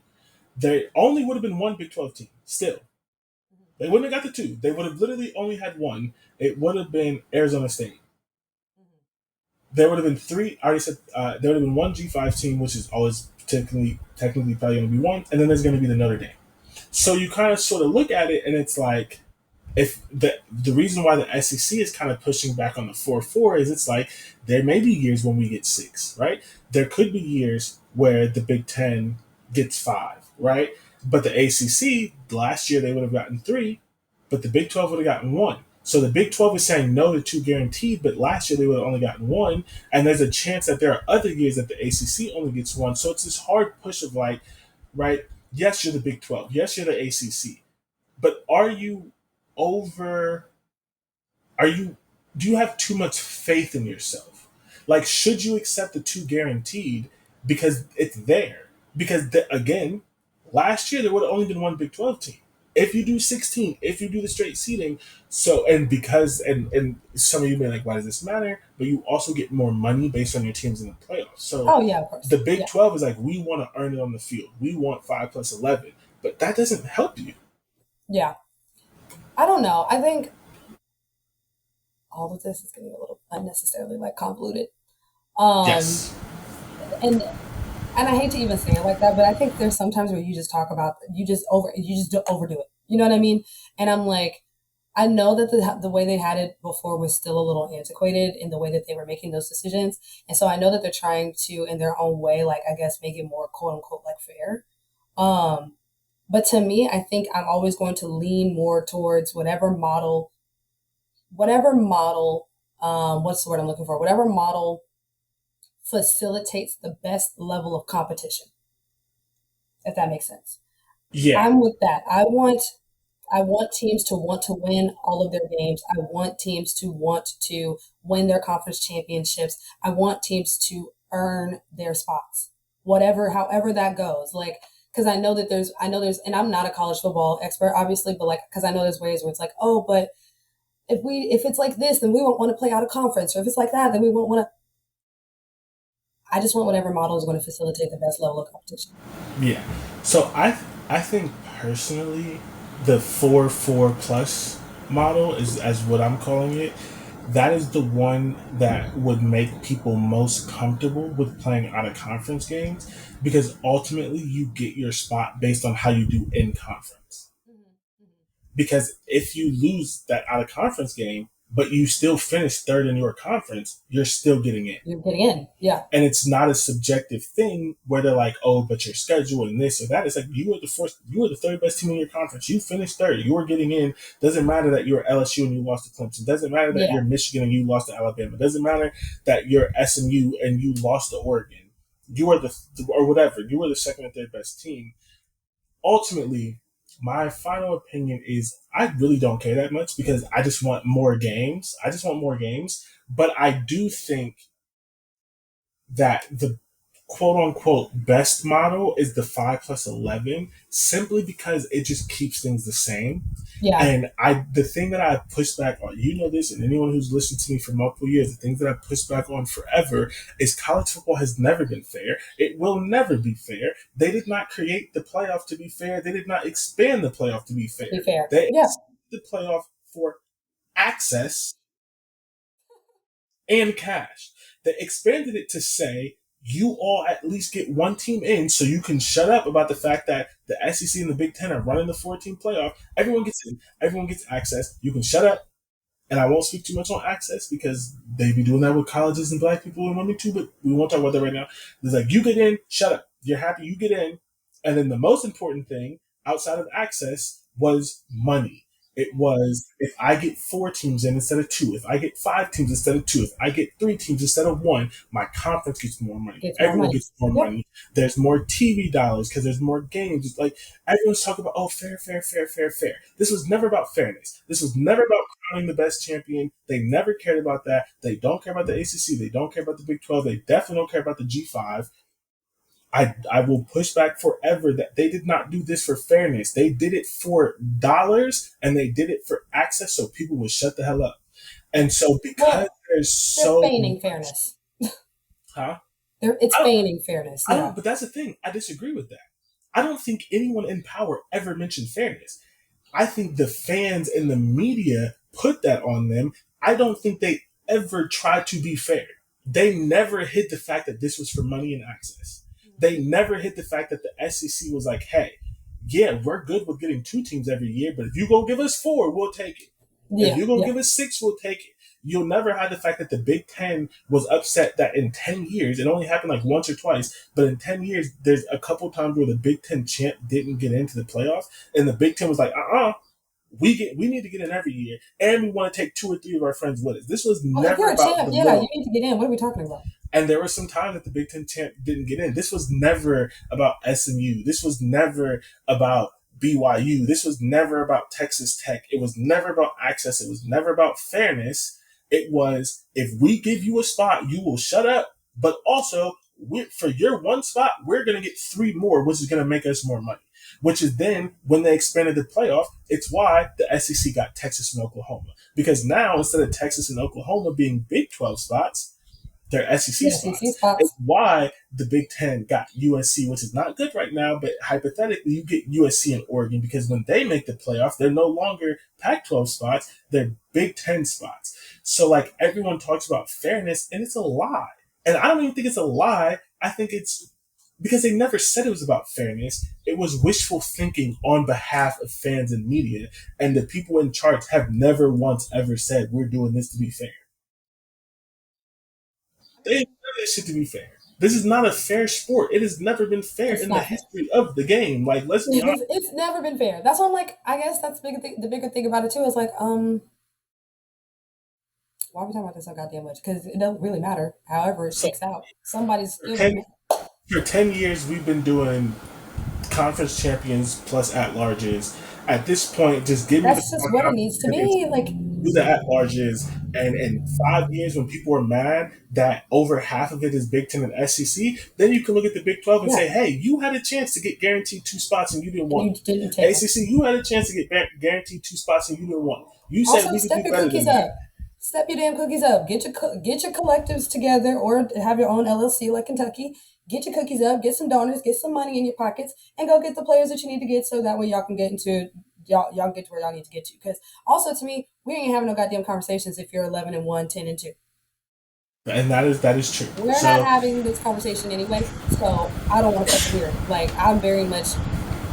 There only would have been one Big 12 team. Still, they wouldn't have got the two. They would have literally only had one. It would have been Arizona State. There would have been three. I already said there would have been one G5 team, which is always technically probably going to be one, and then there's going to be the Notre Dame. So you kind of sort of look at it, and it's like, if the reason why the SEC is kind of pushing back on the 4-4 is it's like there may be years when we get six, right? There could be years where the Big Ten gets five, right? But the ACC last year they would have gotten three, but the Big 12 would have gotten one. So the Big 12 is saying no to two guaranteed, but last year they would have only gotten one, and there's a chance that there are other years that the ACC only gets one. So it's this hard push of like, right? Yes, you're the Big 12. Yes, you're the ACC, but are you over are you do you have too much faith in yourself? Like, should you accept the two guaranteed because it's there? Because again, last year there would have only been one Big 12 team. If you do 16, if you do the straight seeding, so and because and some of you may be like, why does this matter? But you also get more money based on your teams in the playoffs. So of course. The Big 12 is like, we want to earn it on the field. We want 5+11, but that doesn't help you. Yeah. I don't know. I think all of this is getting a little unnecessarily like convoluted. Yes. And I hate to even say it like that, but I think there's sometimes where you just talk about you just overdo it. You know what I mean? And I'm like, I know that the way they had it before was still a little antiquated in the way that they were making those decisions, and so I know that they're trying to, in their own way, like I guess make it more quote unquote like fair. But to me, I think I'm always going to lean more towards whatever model, what's the word I'm looking for? Whatever model facilitates the best level of competition, if that makes sense. Yeah. I'm with that. I want teams to want to win all of their games. I want teams to want to win their conference championships. I want teams to earn their spots. However that goes. Like, because I know there's, and I'm not a college football expert, obviously, but like, because I know there's ways where it's like, oh, but if it's like this, then we won't want to play out of conference, or if it's like that, then we won't want to. I just want whatever model is going to facilitate the best level of competition. Yeah. So I think personally, the 4-4+ model is as what I'm calling it. That is the one that would make people most comfortable with playing out of conference games, because ultimately you get your spot based on how you do in conference. Because if you lose that out of conference game, but you still finish third in your conference, you're still getting in. You're getting in, yeah. And it's not a subjective thing where they're like, oh, but your schedule and this or that. It's like you were the third best team in your conference. You finished third. You were getting in. Doesn't matter that you're LSU and you lost to Clemson. Doesn't matter that you're Michigan and you lost to Alabama. Doesn't matter that you're SMU and you lost to Oregon. You are or whatever. You were the second or third best team. Ultimately, my final opinion is I really don't care that much, because I just want more games. But I do think that the quote unquote best model is the 5+11, simply because it just keeps things the same. Yeah. And the thing that I pushed back on, this, and anyone who's listened to me for multiple years, the things that I pushed back on forever is college football has never been fair. It will never be fair. They did not create the playoff to be fair. They did not expand the playoff to be fair. They expanded the playoff for access and cash. They expanded it to say you all at least get one team in, so you can shut up about the fact that the SEC and the Big Ten are running the 14 playoff. Everyone gets in. Everyone gets access. You can shut up. And I won't speak too much on access because they be doing that with colleges and black people and women too, but we won't talk about that right now. It's like, you get in, shut up. You're happy, you get in. And then the most important thing outside of access was money. It was, if I get 4 teams in instead of 2, if I get 5 teams instead of 2, if I get 3 teams instead of 1, my conference gets more money. Everyone gets more money. There's more TV dollars because there's more games. It's like everyone's talking about, oh, fair. This was never about fairness. This was never about crowning the best champion. They never cared about that. They don't care about the ACC. They don't care about the Big 12. They definitely don't care about the G5. I will push back forever that they did not do this for fairness. They did it for dollars, and they did it for access so people would shut the hell up. And so because they're feigning fairness. Huh? It's feigning fairness. I don't, but that's the thing. I disagree with that. I don't think anyone in power ever mentioned fairness. I think the fans and the media put that on them. I don't think they ever tried to be fair. They never hid the fact that this was for money and access. They never hid the fact that the SEC was like, hey, yeah, we're good with getting 2 teams every year, but if you go give us 4, we'll take it. If you're going to give us 6, we'll take it. You'll never have the fact that the Big Ten was upset that in 10 years, it only happened like once or twice, but in 10 years, there's a couple times where the Big Ten champ didn't get into the playoffs, and the Big Ten was like, we need to get in every year, and we want to take 2 or 3 of our friends with us. This was never about champ, you need to get in. What are we talking about? And there were some times that the Big Ten champ didn't get in. This was never about SMU. This was never about BYU. This was never about Texas Tech. It was never about access. It was never about fairness. It was, if we give you a spot, you will shut up. But also, for your 1 spot, we're going to get 3 more, which is going to make us more money. Which is then, when they expanded the playoff, it's why the SEC got Texas and Oklahoma. Because now, instead of Texas and Oklahoma being Big 12 spots, they're SEC spots. It's why the Big Ten got USC, which is not good right now, but hypothetically, you get USC and Oregon, because when they make the playoff, they're no longer Pac-12 spots, they're Big Ten spots. So, like, everyone talks about fairness, and it's a lie. And I don't even think it's a lie. I think it's because they never said it was about fairness. It was wishful thinking on behalf of fans and media, and the people in charge have never once ever said, we're doing this to be fair. They did this shit to be fair. This is not a fair sport. It has never been fair in the history of the game. Like, let's be honest. It's never been fair. That's why I'm like, I guess that's the bigger thing about it too. Is like, why are we talking about this so goddamn much? Because it doesn't really matter. However it shakes out. Somebody's still for 10 years we've been doing conference champions plus at-larges. At this point, just give me that's just what it needs to be. Like, do the at-larges, and in 5 years when people are mad that over half of it is Big Ten and SEC, then you can look at the Big 12 and say, hey, you had a chance to get guaranteed 2 spots and you didn't want it. ACC, you had a chance to get guaranteed 2 spots and you didn't want it. You said we could do better than that. Step your damn cookies up. Get your collectives together, or have your own LLC like Kentucky. Get your cookies up. Get some donors. Get some money in your pockets, and go get the players that you need to get, so that way y'all can get into y'all get to where y'all need to get to. Because also, to me, we ain't having no goddamn conversations if you're 11-1, 10-2. And that is true. We're not having this conversation anyway, so I don't want to fucking hear it. Like, I'm very much,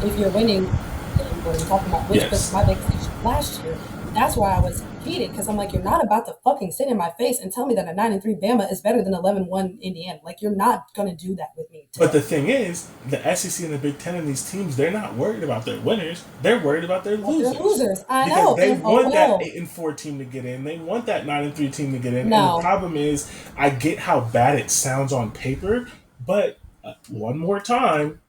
if you're winning, what are you talking about? Which was my big decision last year. That's why I was heated, because I'm like, you're not about to fucking sit in my face and tell me that a 9-3 Bama is better than 11-1 Indiana. Like, you're not gonna do that with me today. But the thing is, the SEC and the Big Ten and these teams, they're not worried about their winners. They're worried about their losers. Their losers, I know. They want that 8-4 team to get in. They want that 9-3 team to get in. No. And the problem is, I get how bad it sounds on paper, but one more time,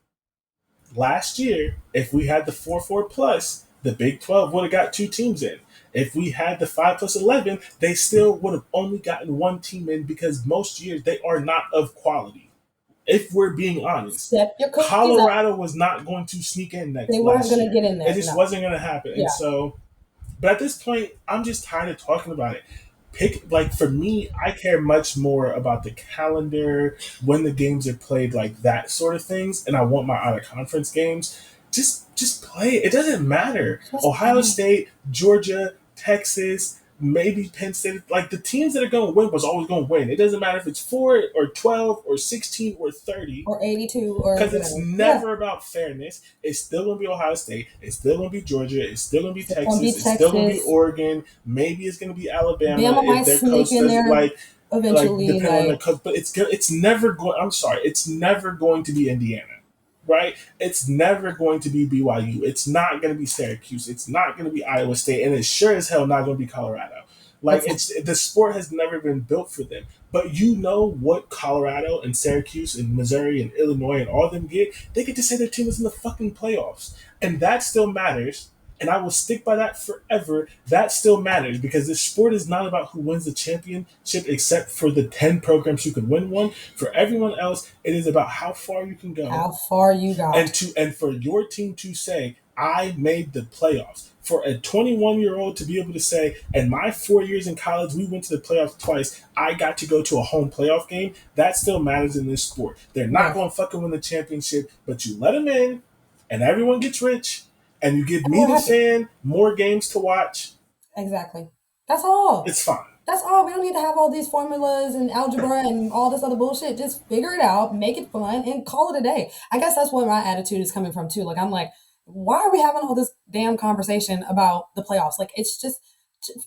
last year, if we had the 4-4 plus, the Big 12 would have got 2 teams in. If we had the 5+11, they still would have only gotten 1 team in, because most years they are not of quality. If we're being honest, Colorado was not going to sneak in next. They weren't going to get in there. It just wasn't going to happen. Yeah. And so, but at this point, I'm just tired of talking about it. Like, for me, I care much more about the calendar, when the games are played, like that sort of things, and I want my out of conference games. Just play it. It doesn't matter. Ohio State, Georgia, Texas, maybe Penn State. Like, the teams that are going to win was always going to win. It doesn't matter if it's 4 or 12 or 16 or 30 or 82 or because it's never about fairness. It's still going to be Ohio State. It's still going to be Georgia. It's still going to be Texas. It's still going to be Oregon. Maybe it's going to be Alabama. Bama if their coach does like eventually, depending on the coach. But it's never going. I'm sorry. It's never going to be Indiana. Right? It's never going to be BYU. It's not going to be Syracuse. It's not going to be Iowa State. And it's sure as hell not going to be Colorado. Like, the sport has never been built for them. But you know what Colorado and Syracuse and Missouri and Illinois and all of them get? They get to say their team is in the fucking playoffs. And that still matters. And I will stick by that forever. That still matters, because this sport is not about who wins the championship, except for the 10 programs who can win one. For everyone else, it is about how far you can go. How far you got. And for your team to say, I made the playoffs. For a 21-year-old to be able to say, in my 4 years in college, we went to the playoffs twice, I got to go to a home playoff game, that still matters in this sport. They're not going to fucking win the championship, but you let them in. and everyone gets rich, and you give me the fan more games to watch. Exactly. That's all. It's fine. That's all. We don't need to have all these formulas and algebra and all this other bullshit. Just figure it out, make it fun, and call it a day. I guess that's where my attitude is coming from too. Like, I'm like, why are we having all this damn conversation about the playoffs? Like, it's just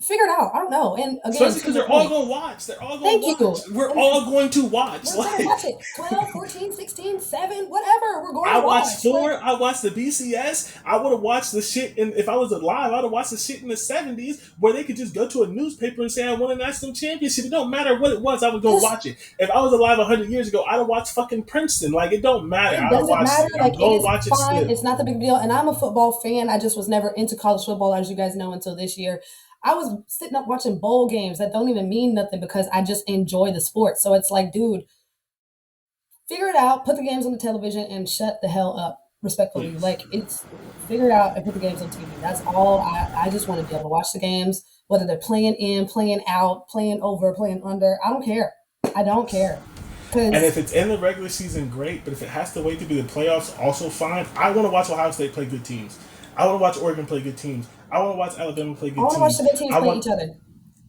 figure it out. I don't know. And again, especially because they're all going to watch. They're all going to watch. We're all going to watch. We're going to watch it. 12, 14, 16, 7, whatever. We're going to watch. I watched 4. I watched the BCS. I would have watched the shit. If I was alive, I would have watched the shit in the 70s where they could just go to a newspaper and say, I won a national championship. It don't matter what it was. I would go watch it. If I was alive 100 years ago, I'd have watched fucking Princeton. Like, it don't matter. It doesn't matter. Like, it's fine. It's not the big deal. And I'm a football fan. I just was never into college football, as you guys know, until this year. I was sitting up watching bowl games that don't even mean nothing because I just enjoy the sport. So it's like, dude, figure it out, put the games on the television, and shut the hell up, respectfully. Like, it's figure it out and put the games on TV. That's all. I just want to be able to watch the games, whether they're playing in, playing out, playing over, playing under. I don't care. I don't care. And if it's in the regular season, great. But if it has to wait to be the playoffs, also fine. I want to watch Ohio State play good teams. I want to watch Oregon play good teams. I want to watch Alabama play good teams. I want to watch the good teams play each other.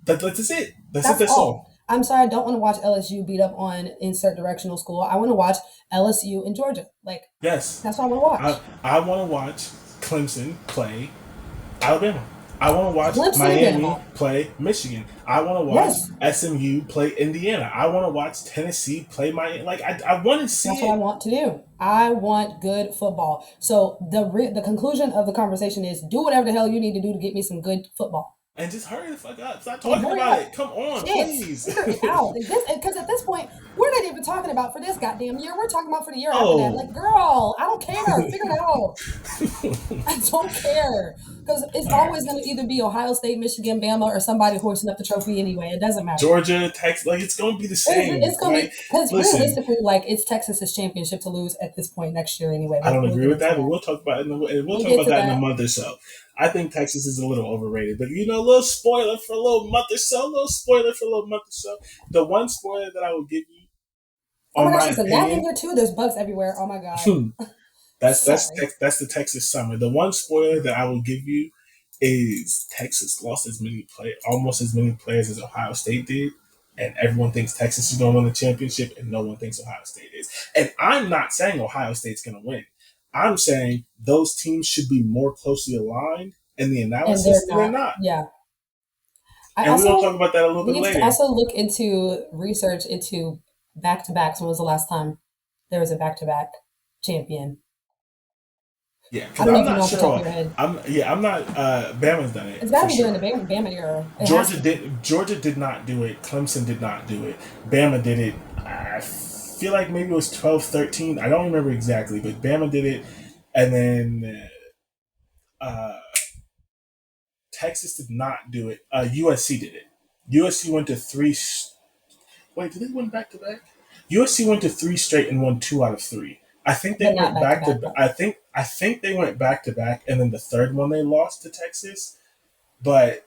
That's it. That's all. I'm sorry, I don't want to watch LSU beat up on insert directional school. I want to watch LSU in Georgia. Like, yes, that's what I want to watch. I want to watch Clemson play Alabama. I want to watch Miami play Michigan. I want to watch SMU play Indiana. I want to watch Tennessee play Miami. Like, I want to see. That's what I want to do. I want good football. So the conclusion of the conversation is do whatever the hell you need to do to get me some good football. And just hurry the fuck up. Stop talking about it. Come on, please. Figure it out. Because at this point, we're not even talking about for this goddamn year. We're talking about for the year after that. Like, girl, I don't care. Figure it out. I don't care. Because it's always going to either be Ohio State, Michigan, Bama, or somebody hoisting up the trophy anyway. It doesn't matter. Georgia, Texas, like, it's going to be the same. It's going to be, because realistically, like, it's Texas's championship to lose at this point next year anyway. I don't agree with that, but we'll talk about it in a month or so. I think Texas is a little overrated, but a little spoiler for a little month or so. The one spoiler that I will give you. Oh my gosh, there's a gnat in here too. There's bugs everywhere. Oh my god. That's the Texas summer. The one spoiler that I will give you is Texas lost almost as many players as Ohio State did, and everyone thinks Texas is going to win the championship, and no one thinks Ohio State is. And I'm not saying Ohio State's going to win. I'm saying those teams should be more closely aligned in the analysis, and they're not. Yeah. And we're going to talk about that a little bit later. We need to also look into research into back-to-backs. When was the last time there was a back-to-back champion? Yeah, because I'm not sure. I'm not. Bama's done it. It's got to be during the Bama era. Georgia did not do it. Clemson did not do it. Bama did it. I feel like maybe it was 12-13. I don't remember exactly, but Bama did it, and then Texas did not do it. USC did it. USC went to 3. Wait, did they win back to back? USC went to 3 straight and won 2 out of 3. I think they went back to. I think they went back to back, and then the third one they lost to Texas. But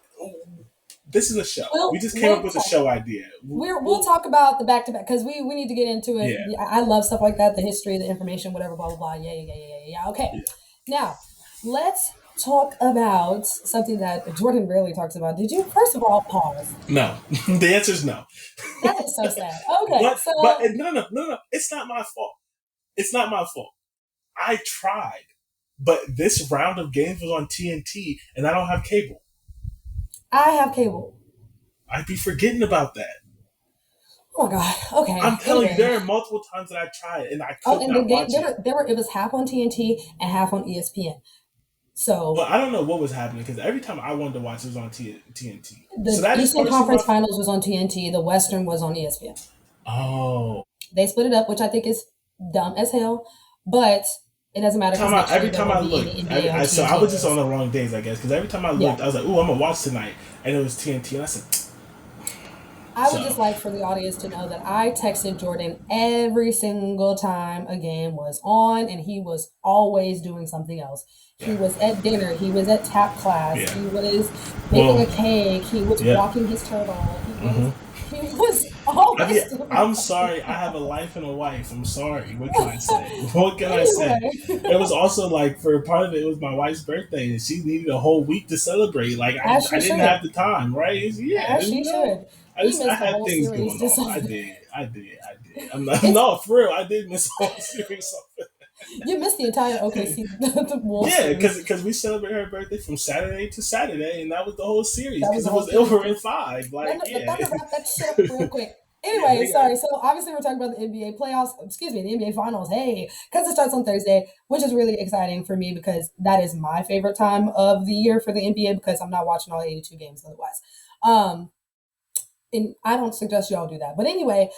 this is a show. We just came up with a show idea. We'll talk about the back to back because we need to get into it. Yeah. I love stuff like that, the history, the information, whatever, blah blah blah. Yeah. Okay, Now let's talk about something that Jordan rarely talks about. Did you first of all pause? No, the answer is no. That is so sad. Okay, but no. It's not my fault. It's not my fault. I tried, but this round of games was on TNT, and I don't have cable. I have cable. I'd be forgetting about that. Oh my god! Okay, I'm telling you, there are multiple times that I tried, and I could not watch it. It was half on TNT and half on ESPN. So, but I don't know what was happening because every time I wanted to watch, it was on TNT. The Eastern Conference Finals was on TNT. The Western was on ESPN. Oh, they split it up, which I think is dumb as hell, but it doesn't matter. Every time I looked, so I was just on the wrong days, I guess, because every time I looked, I was like, "Ooh, I'm gonna watch tonight," and it was TNT, and I said, I would just like for the audience to know that I texted Jordan every single time a game was on, and he was always doing something else. He was at dinner. He was at tap class. Yeah. He was making a cake. He was walking his turtle. He was always I'm sorry. I have a life and a wife. I'm sorry. What can I say? What can I say? It was also like for part of it was my wife's birthday, and she needed a whole week to celebrate. Like I didn't have the time, right? Yeah, as she should. I had things going on. I did. I'm not, no, for real. I did miss the whole series. You missed the entire OKC yeah, because we celebrate her birthday from Saturday to Saturday, and that was the whole series because it was over in 5. Like, yeah. Wrap that shit up real quick. Anyway, sorry. So obviously we're talking about the NBA playoffs. Excuse me, the NBA finals. Hey, because it starts on Thursday, which is really exciting for me because that is my favorite time of the year for the NBA because I'm not watching all 82 games otherwise. And I don't suggest y'all do that. But anyway,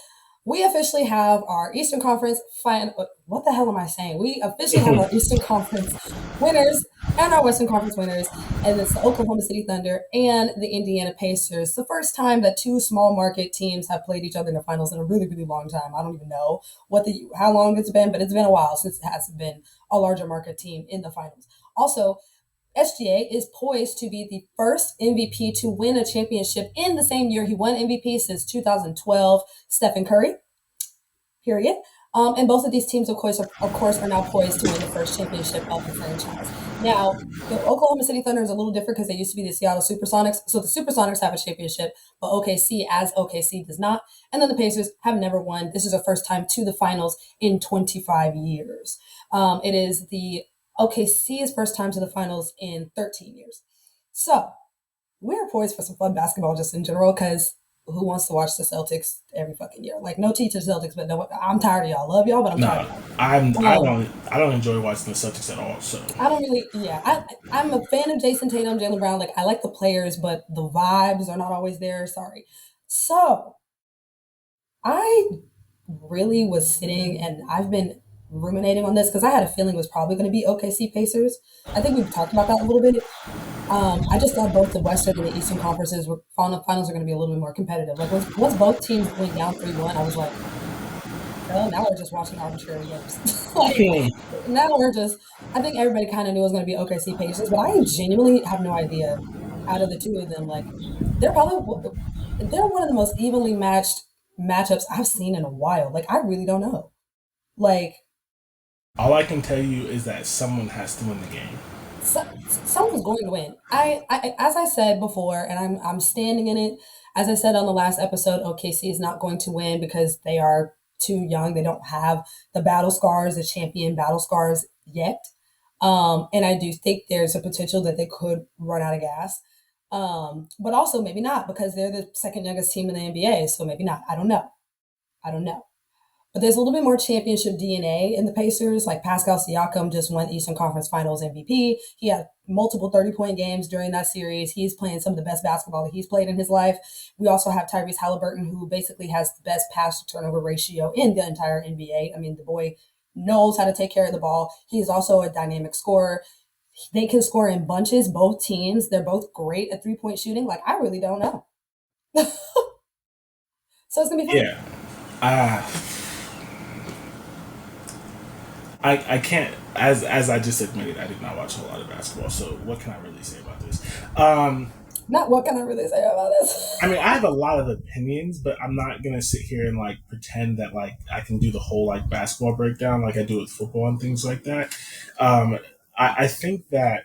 we officially have our Eastern Conference final. What the hell am I saying? We officially have our Eastern Conference winners and our Western Conference winners, and it's the Oklahoma City Thunder and the Indiana Pacers. The first time that two small market teams have played each other in the finals in a really, really long time. I don't even know how long it's been, but it's been a while since it has been a larger market team in the finals. Also, SGA is poised to be the first MVP to win a championship in the same year he won MVP since 2012, Stephen Curry, period. And both of these teams, of course, are now poised to win the first championship of the franchise. Now, the Oklahoma City Thunder is a little different because they used to be the Seattle Supersonics. So the Supersonics have a championship, but OKC does not. And then the Pacers have never won. This is their first time to the finals in 25 years. It is the OKC's first time to the finals in 13 years. So we're poised for some fun basketball just in general because who wants to watch the Celtics every fucking year? Like, no tea to the Celtics, but no, I'm tired of y'all. Love y'all, but I'm tired of y'all. I don't enjoy watching the Celtics at all. So I don't really. Yeah, I'm a fan of Jason Tatum, Jaylen Brown. Like, I like the players, but the vibes are not always there. Sorry. So I really was sitting, and I've been ruminating on this because I had a feeling it was probably going to be OKC Pacers. I think we've talked about that a little bit. I just thought both the Western and the Eastern conferences finals are going to be a little bit more competitive. Like once both teams went down 3-1, I was like, well, now we're just watching arbitrary games. Now I think everybody kind of knew it was going to be OKC Pacers, but I genuinely have no idea out of the two of them. Like they're one of the most evenly matched matchups I've seen in a while. Like I really don't know. Like all I can tell you is that someone has to win the game. Someone's going to win. I as I said before, and I'm standing in it. As I said on the last episode, OKC is not going to win because they are too young. They don't have the battle scars, the champion battle scars yet. And I do think there's a potential that they could run out of gas. But also maybe not because they're the second youngest team in the NBA. So maybe not. I don't know. But there's a little bit more championship DNA in the Pacers. Like Pascal Siakam just won Eastern Conference Finals MVP. He had multiple 30-point games during that series. He's playing some of the best basketball that he's played in his life. We also have Tyrese Halliburton, who basically has the best pass-to-turnover ratio in the entire NBA. I mean, the boy knows how to take care of the ball. He is also a dynamic scorer. They can score in bunches, both teams. They're both great at three-point shooting. Like, I really don't know. So it's going to be fun. Yeah. I can't, as I just admitted, I did not watch a lot of basketball. So what can I really say about this? Not what can I really say about this? I mean, I have a lot of opinions, but I'm not gonna sit here and like pretend that like I can do the whole like basketball breakdown like I do with football and things like that. I think that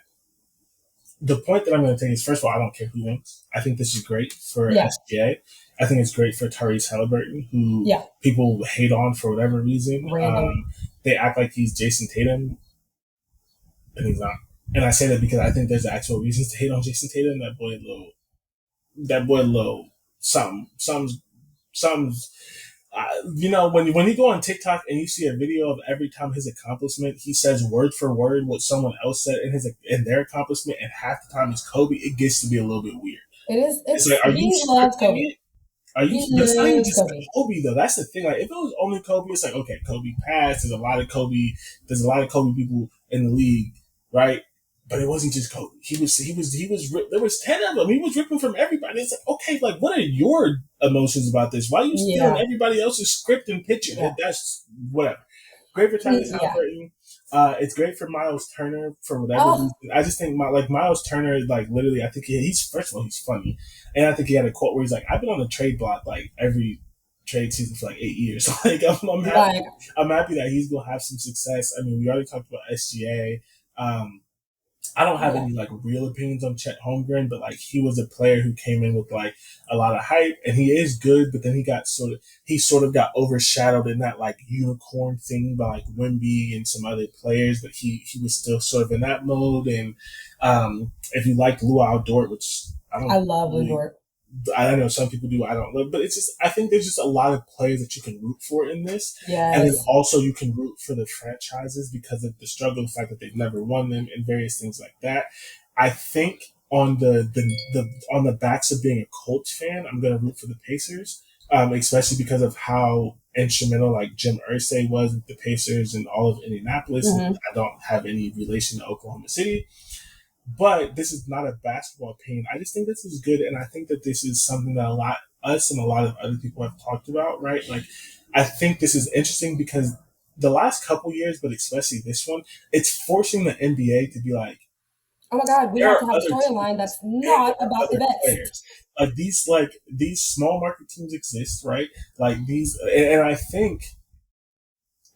the point that I'm going to take is, first of all, I don't care who wins. I think this is great for SGA. I think it's great for Tyrese Halliburton, who people hate on for whatever reason. They act like he's Jason Tatum, and he's not. And I say that because I think there's actual reasons to hate on Jason Tatum. That boy low, something's. You know, when you go on TikTok and you see a video of every time his accomplishment, he says word for word what someone else said in their accomplishment, and half the time it's Kobe. It gets to be a little bit weird. It is. It's like, are you scripting it? It's not even just Kobe though. That's the thing. Like, if it was only Kobe, it's like, okay, Kobe passed. There's a lot of Kobe people in the league, right? But it wasn't just Kobe. He was. There was 10 of them. He was ripping from everybody. It's like, okay, like, what are your emotions about this? Why are you stealing everybody else's script and picture? That's whatever. Great for Tyrese Halliburton. It's great for Miles Turner for whatever reason. I just think Miles Turner, like, literally, I think he's, first of all, he's funny. And I think he had a quote where he's like, I've been on the trade block like every trade season for like 8 years. Like I'm happy that he's gonna have some success. I mean, we already talked about SGA. I don't have any like real opinions on Chet Holmgren, but like he was a player who came in with like a lot of hype, and he is good. But then he sort of got overshadowed in that like unicorn thing by like Wemby and some other players. But he was still sort of in that mode. And if you like Luau Dort, which I love Lu Dort. I know some people do. I don't love, but it's just I think there's just a lot of players that you can root for in this, and then also you can root for the franchises because of the struggle, the fact that they've never won them, and various things like that. I think on the backs of being a Colts fan, I'm going to root for the Pacers, especially because of how instrumental like Jim Irsay was with the Pacers and all of Indianapolis. Mm-hmm. I don't have any relation to Oklahoma City. But this is not a basketball opinion. I just think this is good, and I think that this is something that us and a lot of other people have talked about, right? Like, I think this is interesting because the last couple years, but especially this one, it's forcing the NBA to be like, oh my God, we have to have a storyline that's not about the best. Like these small market teams exist, right? Like these, and I think.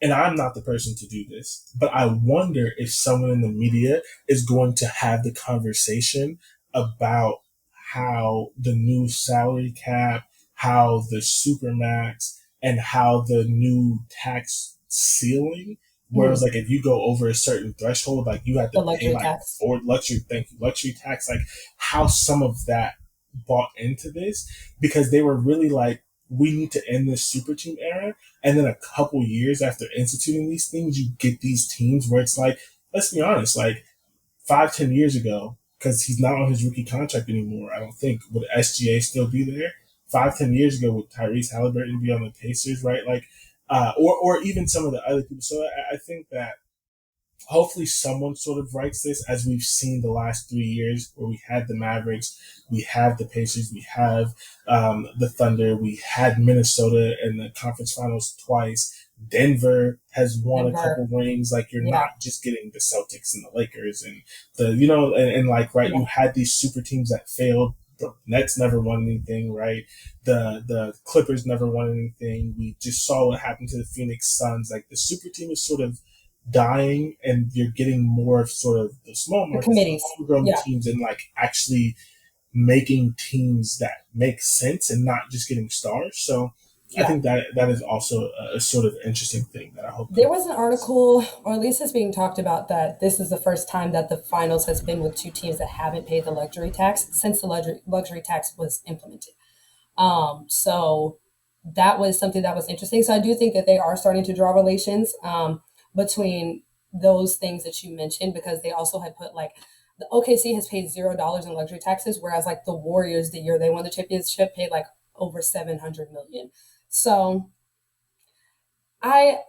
And I'm not the person to do this, but I wonder if someone in the media is going to have the conversation about how the new salary cap, how the supermax, and how the new tax ceiling, whereas like if you go over a certain threshold, like you have to pay like luxury tax, like how some of that bought into this, because they were really like, we need to end this super team era. And then a couple years after instituting these things, you get these teams where it's like, let's be honest, like 5-10 years ago, because he's not on his rookie contract anymore, I don't think, would SGA still be there? 5-10 years ago, would Tyrese Halliburton be on the Pacers, right? Like, or even some of the other people. So I think that hopefully someone sort of writes this, as we've seen the last 3 years, where we had the Mavericks, we have the Pacers, we have the Thunder, we had Minnesota in the conference finals twice. Denver has won a couple rings. Like, you're not just getting the Celtics and the Lakers and you had these super teams that failed. The Nets never won anything, right? The Clippers never won anything. We just saw what happened to the Phoenix Suns. Like, the super team is sort of dying, and you're getting more of sort of the small market, homegrown teams, and like actually making teams that make sense and not just getting stars. So I think that is also a sort of interesting thing that I hope. There was an article, or at least it's being talked about, that this is the first time that the finals has been with two teams that haven't paid the luxury tax since the luxury tax was implemented. So that was something that was interesting. So I do think that they are starting to draw relations between those things that you mentioned, because they also had put like the OKC has paid $0 in luxury taxes, whereas like the Warriors, the year they won the championship, paid like over $700 million. So that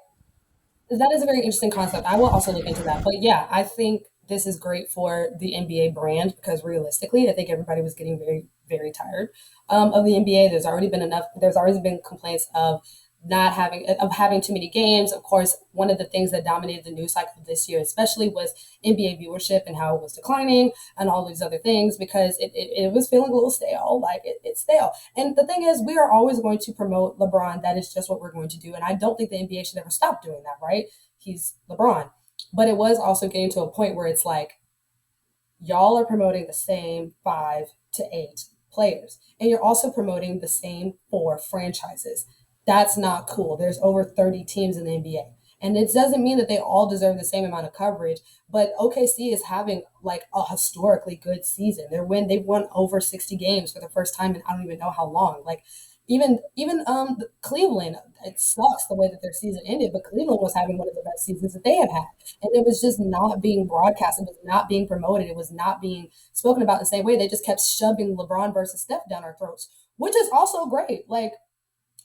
is a very interesting concept. I will also look into that. But yeah, I think this is great for the NBA brand, because realistically, I think everybody was getting very, very tired of the NBA. There's already been complaints of having too many games. Of course, one of the things that dominated the news cycle this year especially was NBA viewership and how it was declining and all these other things, because it was feeling a little stale. Like, it's stale. And the thing is, we are always going to promote LeBron. That is just what we're going to do. And I don't think the NBA should ever stop doing that, right? He's LeBron. But it was also getting to a point where it's like, y'all are promoting the same 5 to 8 players, and you're also promoting the same 4 franchises. That's not cool. There's over 30 teams in the NBA. And it doesn't mean that they all deserve the same amount of coverage, but OKC is having like a historically good season. They've won over 60 games for the first time in I don't even know how long. Like, even Cleveland, it sucks the way that their season ended, but Cleveland was having one of the best seasons that they have had. And it was just not being broadcast. It was not being promoted. It was not being spoken about the same way. They just kept shoving LeBron versus Steph down our throats, which is also great. Like,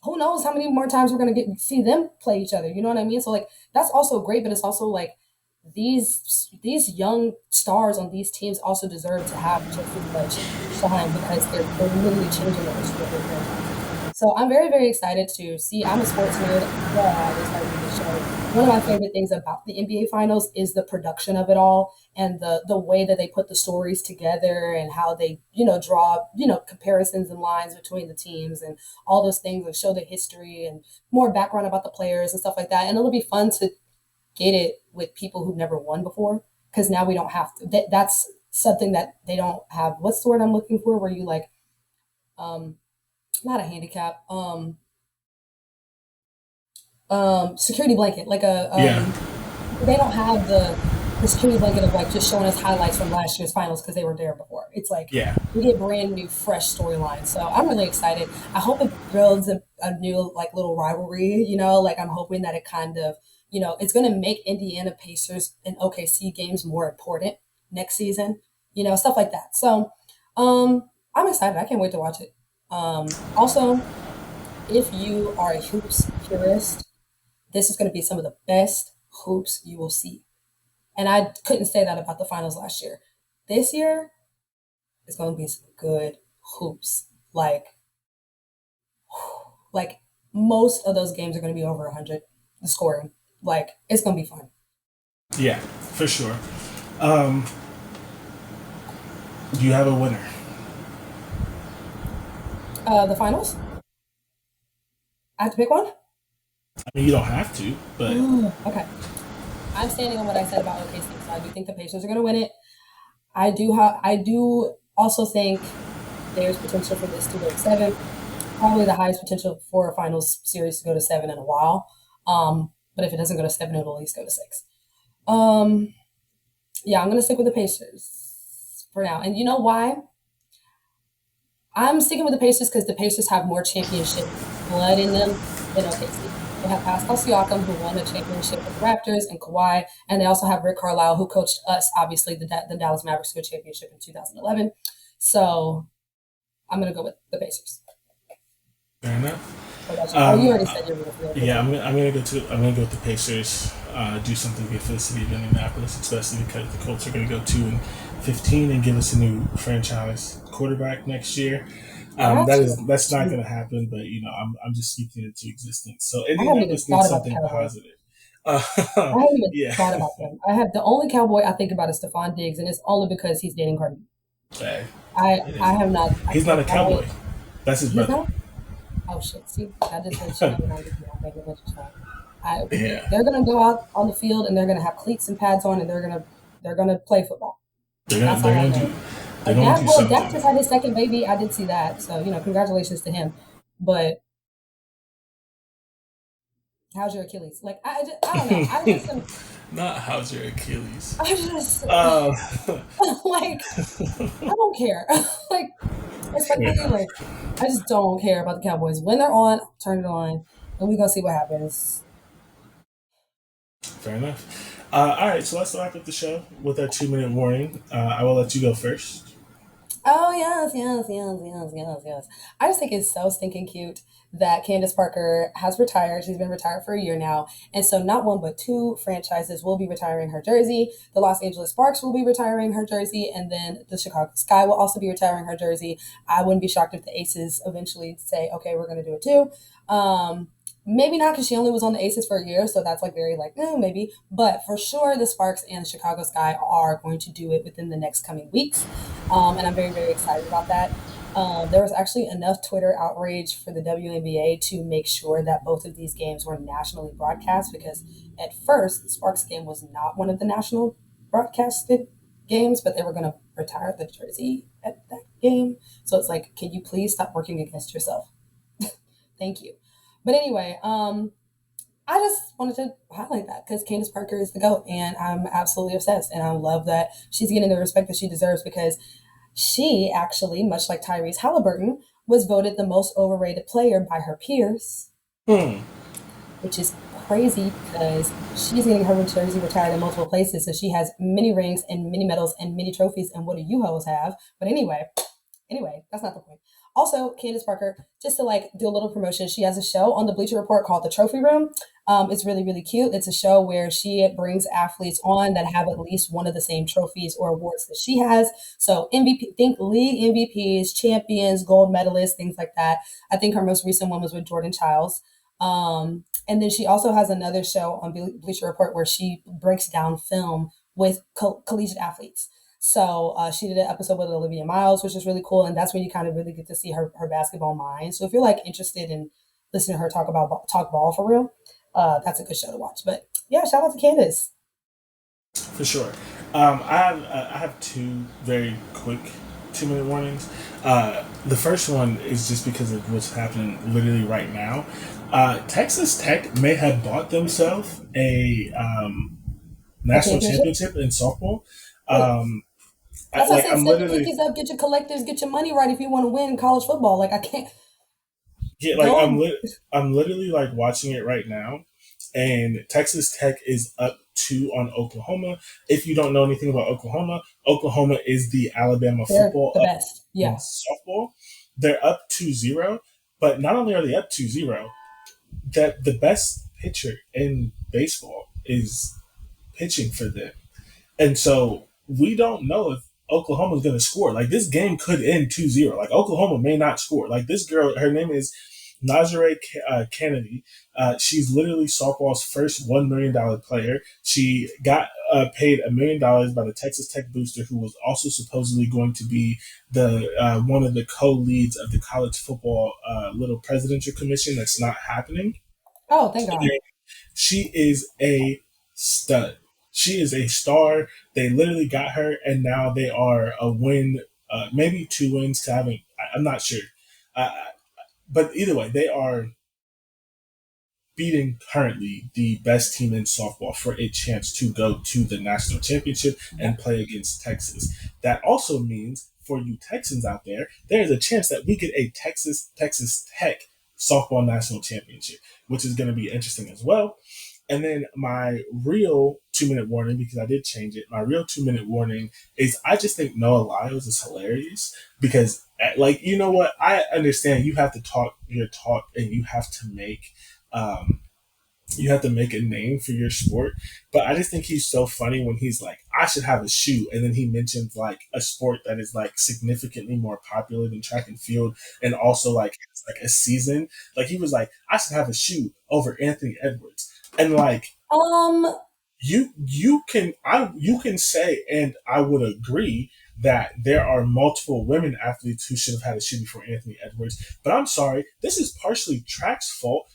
who knows how many more times we're going to see them play each other. You know what I mean? So like, that's also great, but it's also like these young stars on these teams also deserve to have just as much shine, because they're literally changing the history of their franchise. So I'm very, very excited to see. I'm a sports nerd. I just started the show. one of my favorite things about the NBA finals is the production of it all and the way that they put the stories together and how they, draw, comparisons and lines between the teams and all those things and show the history and more background about the players and stuff like that. And it'll be fun to get it with people who've never won before because now we don't have to. That's something that they don't have. What's the word I'm looking for? Where you like, not a handicap, security blanket, like Yeah. they don't have the security blanket of like just showing us highlights from last year's finals because they were there before. It's like Yeah. we get brand new, fresh storylines. So I'm really excited. I hope it builds a new like little rivalry. Like I'm hoping that it kind of it's going to make Indiana Pacers and OKC games more important next season. Stuff like that. So I'm excited. I can't wait to watch it. Also, if you are a hoops purist, this is going to be some of the best hoops you will see. And I couldn't say that about the finals last year. This year, it's going to be some good hoops. Like most of those games are going to be over 100, the scoring. Like, it's going to be fun. Yeah, for sure. Do you have a winner? The finals? I have to pick one? I mean, you don't have to, but Okay. I'm standing on what I said about OKC. So I do think the Pacers are going to win it. I do also think there's potential for this to go to 7. Probably the highest potential for a finals series to go to 7 in a while. But if it doesn't go to 7, it'll at least go to 6. Yeah, I'm going to stick with the Pacers for now. And you know why? I'm sticking with the Pacers because the Pacers have more championship blood in them than OKC. They have Pascal Siakam, who won the championship with the Raptors, and Kawhi. And they also have Rick Carlisle, who coached us, obviously, the Dallas Mavericks to a championship in 2011. So I'm going to go with the Pacers. fair enough. You already said you're going to. Yeah, I'm gonna go with the Pacers. Do something good for the city of Indianapolis, especially because the Colts are gonna go 2-15 and give us a new franchise quarterback next year. That's not gonna happen, but I'm just speaking it into existence. So Indianapolis needs something positive. I haven't even Yeah. thought about them. I have the only Cowboy I think about is Stephon Diggs, and it's only because he's dating Cardi. Hey, I have not. he's not a Cowboy. That's his brother. Not? Oh shit! See, I just said shit. Yeah. They're gonna go out on the field and they're gonna have cleats and pads on and they're gonna play football. They're gonna do something. Dak just had his second baby. I did see that, so congratulations to him. But how's your Achilles? Like I don't know. I just Not how's your Achilles. I just like I don't care. Like it's like I just don't care about the Cowboys. When they're on, turn it on, and we're gonna see what happens. Fair enough. All right, so let's wrap up the show with our 2-minute warning. I will let you go first. Oh yes. I just think it's so stinking cute that Candace Parker has retired. She's been retired for a year now. And so not one but 2 franchises will be retiring her jersey. The Los Angeles Sparks will be retiring her jersey, and then the Chicago Sky will also be retiring her jersey. I wouldn't be shocked if the Aces eventually say, okay, we're gonna do it too. Maybe not because she only was on the Aces for a year, so that's like very like, maybe. But for sure, the Sparks and the Chicago Sky are going to do it within the next coming weeks. And I'm very, very excited about that. There was actually enough Twitter outrage for the WNBA to make sure that both of these games were nationally broadcast because at first, the Sparks game was not one of the national broadcasted games, but they were going to retire the jersey at that game. So it's like, can you please stop working against yourself? Thank you. But anyway, I just wanted to highlight that because Candace Parker is the GOAT and I'm absolutely obsessed. And I love that she's getting the respect that she deserves because she actually, much like Tyrese Halliburton, was voted the most overrated player by her peers, which is crazy because she's getting her jersey retired in multiple places. So she has many rings and many medals and many trophies. And what do you hoes have? But anyway, that's not the point. Also, Candace Parker, just to like do a little promotion, she has a show on the Bleacher Report called The Trophy Room. It's really, really cute. It's a show where she brings athletes on that have at least one of the same trophies or awards that she has. So MVP, think league MVPs, champions, gold medalists, things like that. I think her most recent one was with Jordan Childs. And then she also has another show on Bleacher Report where she breaks down film with collegiate athletes. So she did an episode with Olivia Miles, which is really cool, and that's when you kind of really get to see her basketball mind. So if you're like interested in listening to her talk ball for real, that's a good show to watch. But yeah, shout out to Candace. For sure. I have two very quick 2 minute warnings. The first one is just because of what's happening literally right now. Texas Tech may have bought themselves a national championship in softball. That's why I said, set your cookies up, get your collectives, get your money right if you want to win college football. Like I can't. Yeah, I'm literally like watching it right now, and Texas Tech is up 2 on Oklahoma. If you don't know anything about Oklahoma, Oklahoma is the Alabama They're football the best. Yeah. softball. They're up 2-0, but not only are they up 2-0, that the best pitcher in baseball is pitching for them. And so we don't know if Oklahoma's going to score. Like this game could end 2-0. Like Oklahoma may not score. Like this girl, her name is Nazare Kennedy. She's literally softball's first $1 million player. She got paid $1 million by the Texas Tech booster, who was also supposedly going to be the one of the co-leads of the college football little presidential commission. That's not happening. Oh, thank God. She is a stud. She is a star. They literally got her, and now they are a win, maybe 2 wins. I'm not sure, uh, but either way, they are beating currently the best team in softball for a chance to go to the national championship and play against Texas. That also means for you Texans out there, there is a chance that we get a Texas Tech softball national championship, which is going to be interesting as well. And then my real 2 minute warning, because I did change it, my real 2 minute warning is I just think Noah Lyles is hilarious because, like, you know what? I understand you have to talk your talk and um, you have to make a name for your sport. But I just think he's so funny when he's like, I should have a shoe. And then he mentions like a sport that is like significantly more popular than track and field. And also like, it's like a season. Like he was like, I should have a shoe over Anthony Edwards. And like, you can say, and I would agree that there are multiple women athletes who should have had a shoe before Anthony Edwards. But I'm sorry, this is partially track's fault.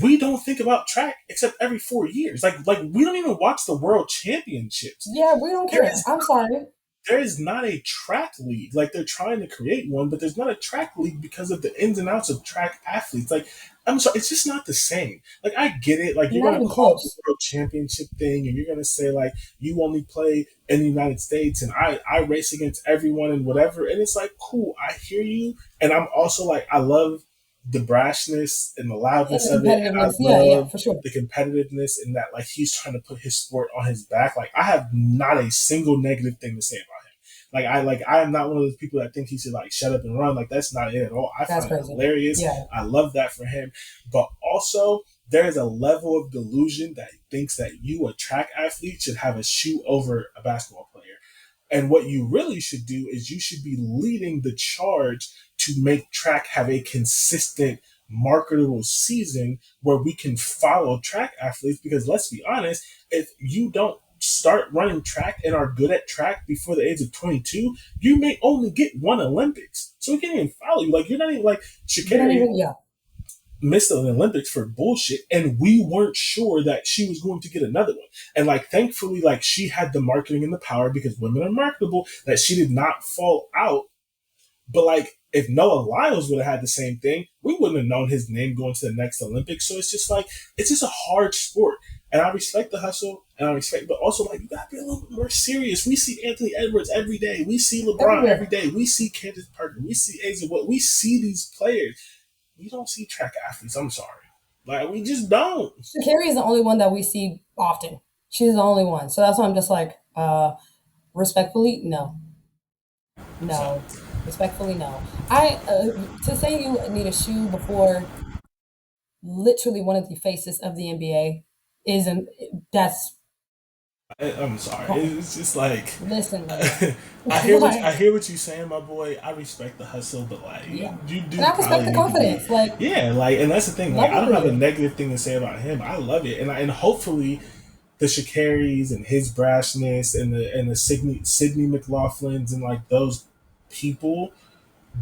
We don't think about track except every 4 years. Like we don't even watch the world championships. Yeah, we don't care. I'm sorry. There is not a track league. Like they're trying to create one, but there's not a track league because of the ins and outs of track athletes. Like I'm sorry, it's just not the same. Like I get it. Like you're gonna call the world championship thing, and you're gonna say like you only play in the United States, and I race against everyone and whatever. And it's like cool. I hear you, and I'm also like I love the brashness and the loudness of it. And I love for sure. the competitiveness and that like he's trying to put his sport on his back. Like I have not a single negative thing to say about him. I am not one of those people that think he should like shut up and run. Like that's not it at all. I find it hilarious. Yeah. I love that for him. But also there is a level of delusion that thinks that you, a track athlete, should have a shoe over a basketball player. And what you really should do is you should be leading the charge to make track have a consistent, marketable season where we can follow track athletes. Because let's be honest, if you don't start running track and are good at track before the age of 22, you may only get one Olympics. So we can't even follow you. Like you're not even like Sha'Carri missed the Olympics for bullshit, and we weren't sure that she was going to get another one. And like thankfully, like she had the marketing and the power because women are marketable that she did not fall out. But like if Noah Lyles would have had the same thing, we wouldn't have known his name going to the next Olympics. So it's just like it's just a hard sport. And I respect the hustle and I respect, but also like you gotta be a little bit more serious. We see Anthony Edwards every day. We see LeBron every day. We see Candace Parker. We see Asa Wood. We see these players. We don't see track athletes. I'm sorry. Like we just don't. Sha'Carri is the only one that we see often. She's the only one. So that's why I'm just like, respectfully, no. No. Respectfully, no. To say you need a shoe before literally one of the faces of the NBA isn't that's I'm sorry. It's just like, listen. I hear what you're saying, my boy. I respect the hustle, but like, yeah, you do and I respect the confidence. Yeah, like, and that's the thing. Like, I don't have a negative thing to say about him. I love it, and hopefully, the Sha'Carries and his brashness and the Sydney McLaughlins and like those people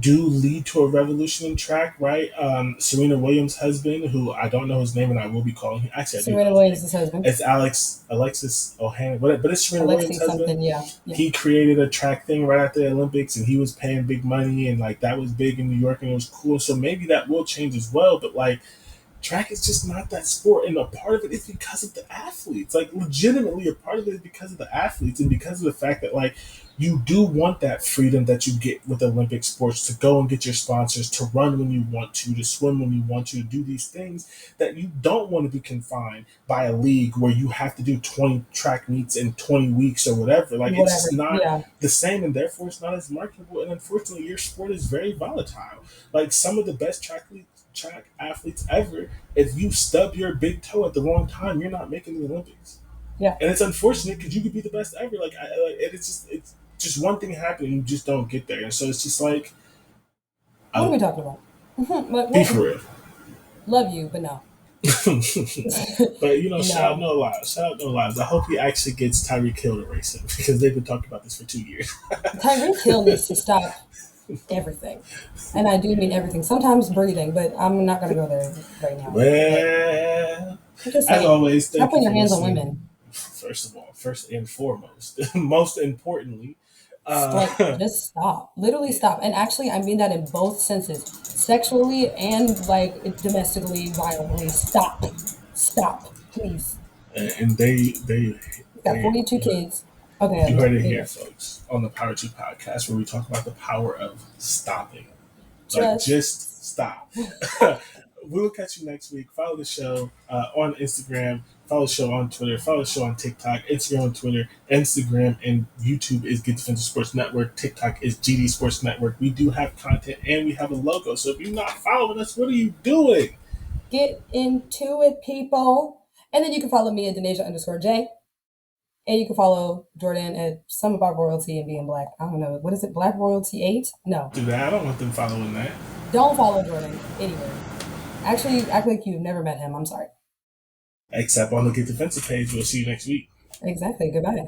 do lead to a revolution in track, right? Serena Williams' husband, who I don't know his name, and I will be calling him. Actually, I do Serena know Williams' husband. It's Alexis Ohanian, but it's Serena Williams' husband. Yeah. He created a track thing right after the Olympics, and he was paying big money, and like that was big in New York, and it was cool. So maybe that will change as well. But like, track is just not that sport, and a part of it is because of the athletes. Like, legitimately, a part of it is because of the athletes, and because of the fact that like you do want that freedom that you get with Olympic sports to go and get your sponsors, to run when you want to swim when you want to do these things that you don't want to be confined by a league where you have to do 20 track meets in 20 weeks or whatever. Like, it's just not the same, and therefore it's not as marketable. And unfortunately, your sport is very volatile. Like, some of the best track athletes ever, if you stub your big toe at the wrong time, you're not making the Olympics. Yeah, and it's unfortunate because you could be the best ever. It's just one thing happening, you just don't get there, and so it's just like, what are we talking about? Be for real. Love you, but no. But shout out No Lies. I hope he actually gets Tyreek Hill to race him because they've been talking about this for 2 years. Tyreek Hill needs to stop everything, and I do mean everything. Sometimes breathing, but I'm not going to go there right now. Well, as always, stop putting your hands on women. First and foremost, most importantly, just stop. Literally stop. And actually, I mean that in both senses, sexually and like domestically, violently. Stop, please. And they got 42 kids. Okay, you heard it here, folks, on the Power 2 podcast, where we talk about the power of stopping. Just stop. We will catch you next week. Follow the show on Instagram. Follow the show on Twitter. Follow the show on TikTok. Instagram on Twitter. Instagram and YouTube is Get Defensive Sports Network. TikTok is GD Sports Network. We do have content and we have a logo. So if you're not following us, what are you doing? Get into it, people. And then you can follow me at Denasia_J. And you can follow Jordan at Some About Royalty and Being Black. I don't know. What is it? Black Royalty 8? No. Do that. I don't want them following that. Don't follow Jordan anywhere. Actually, act like you've never met him. I'm sorry. Except on the Get Defensive page. We'll see you next week. Exactly. Goodbye.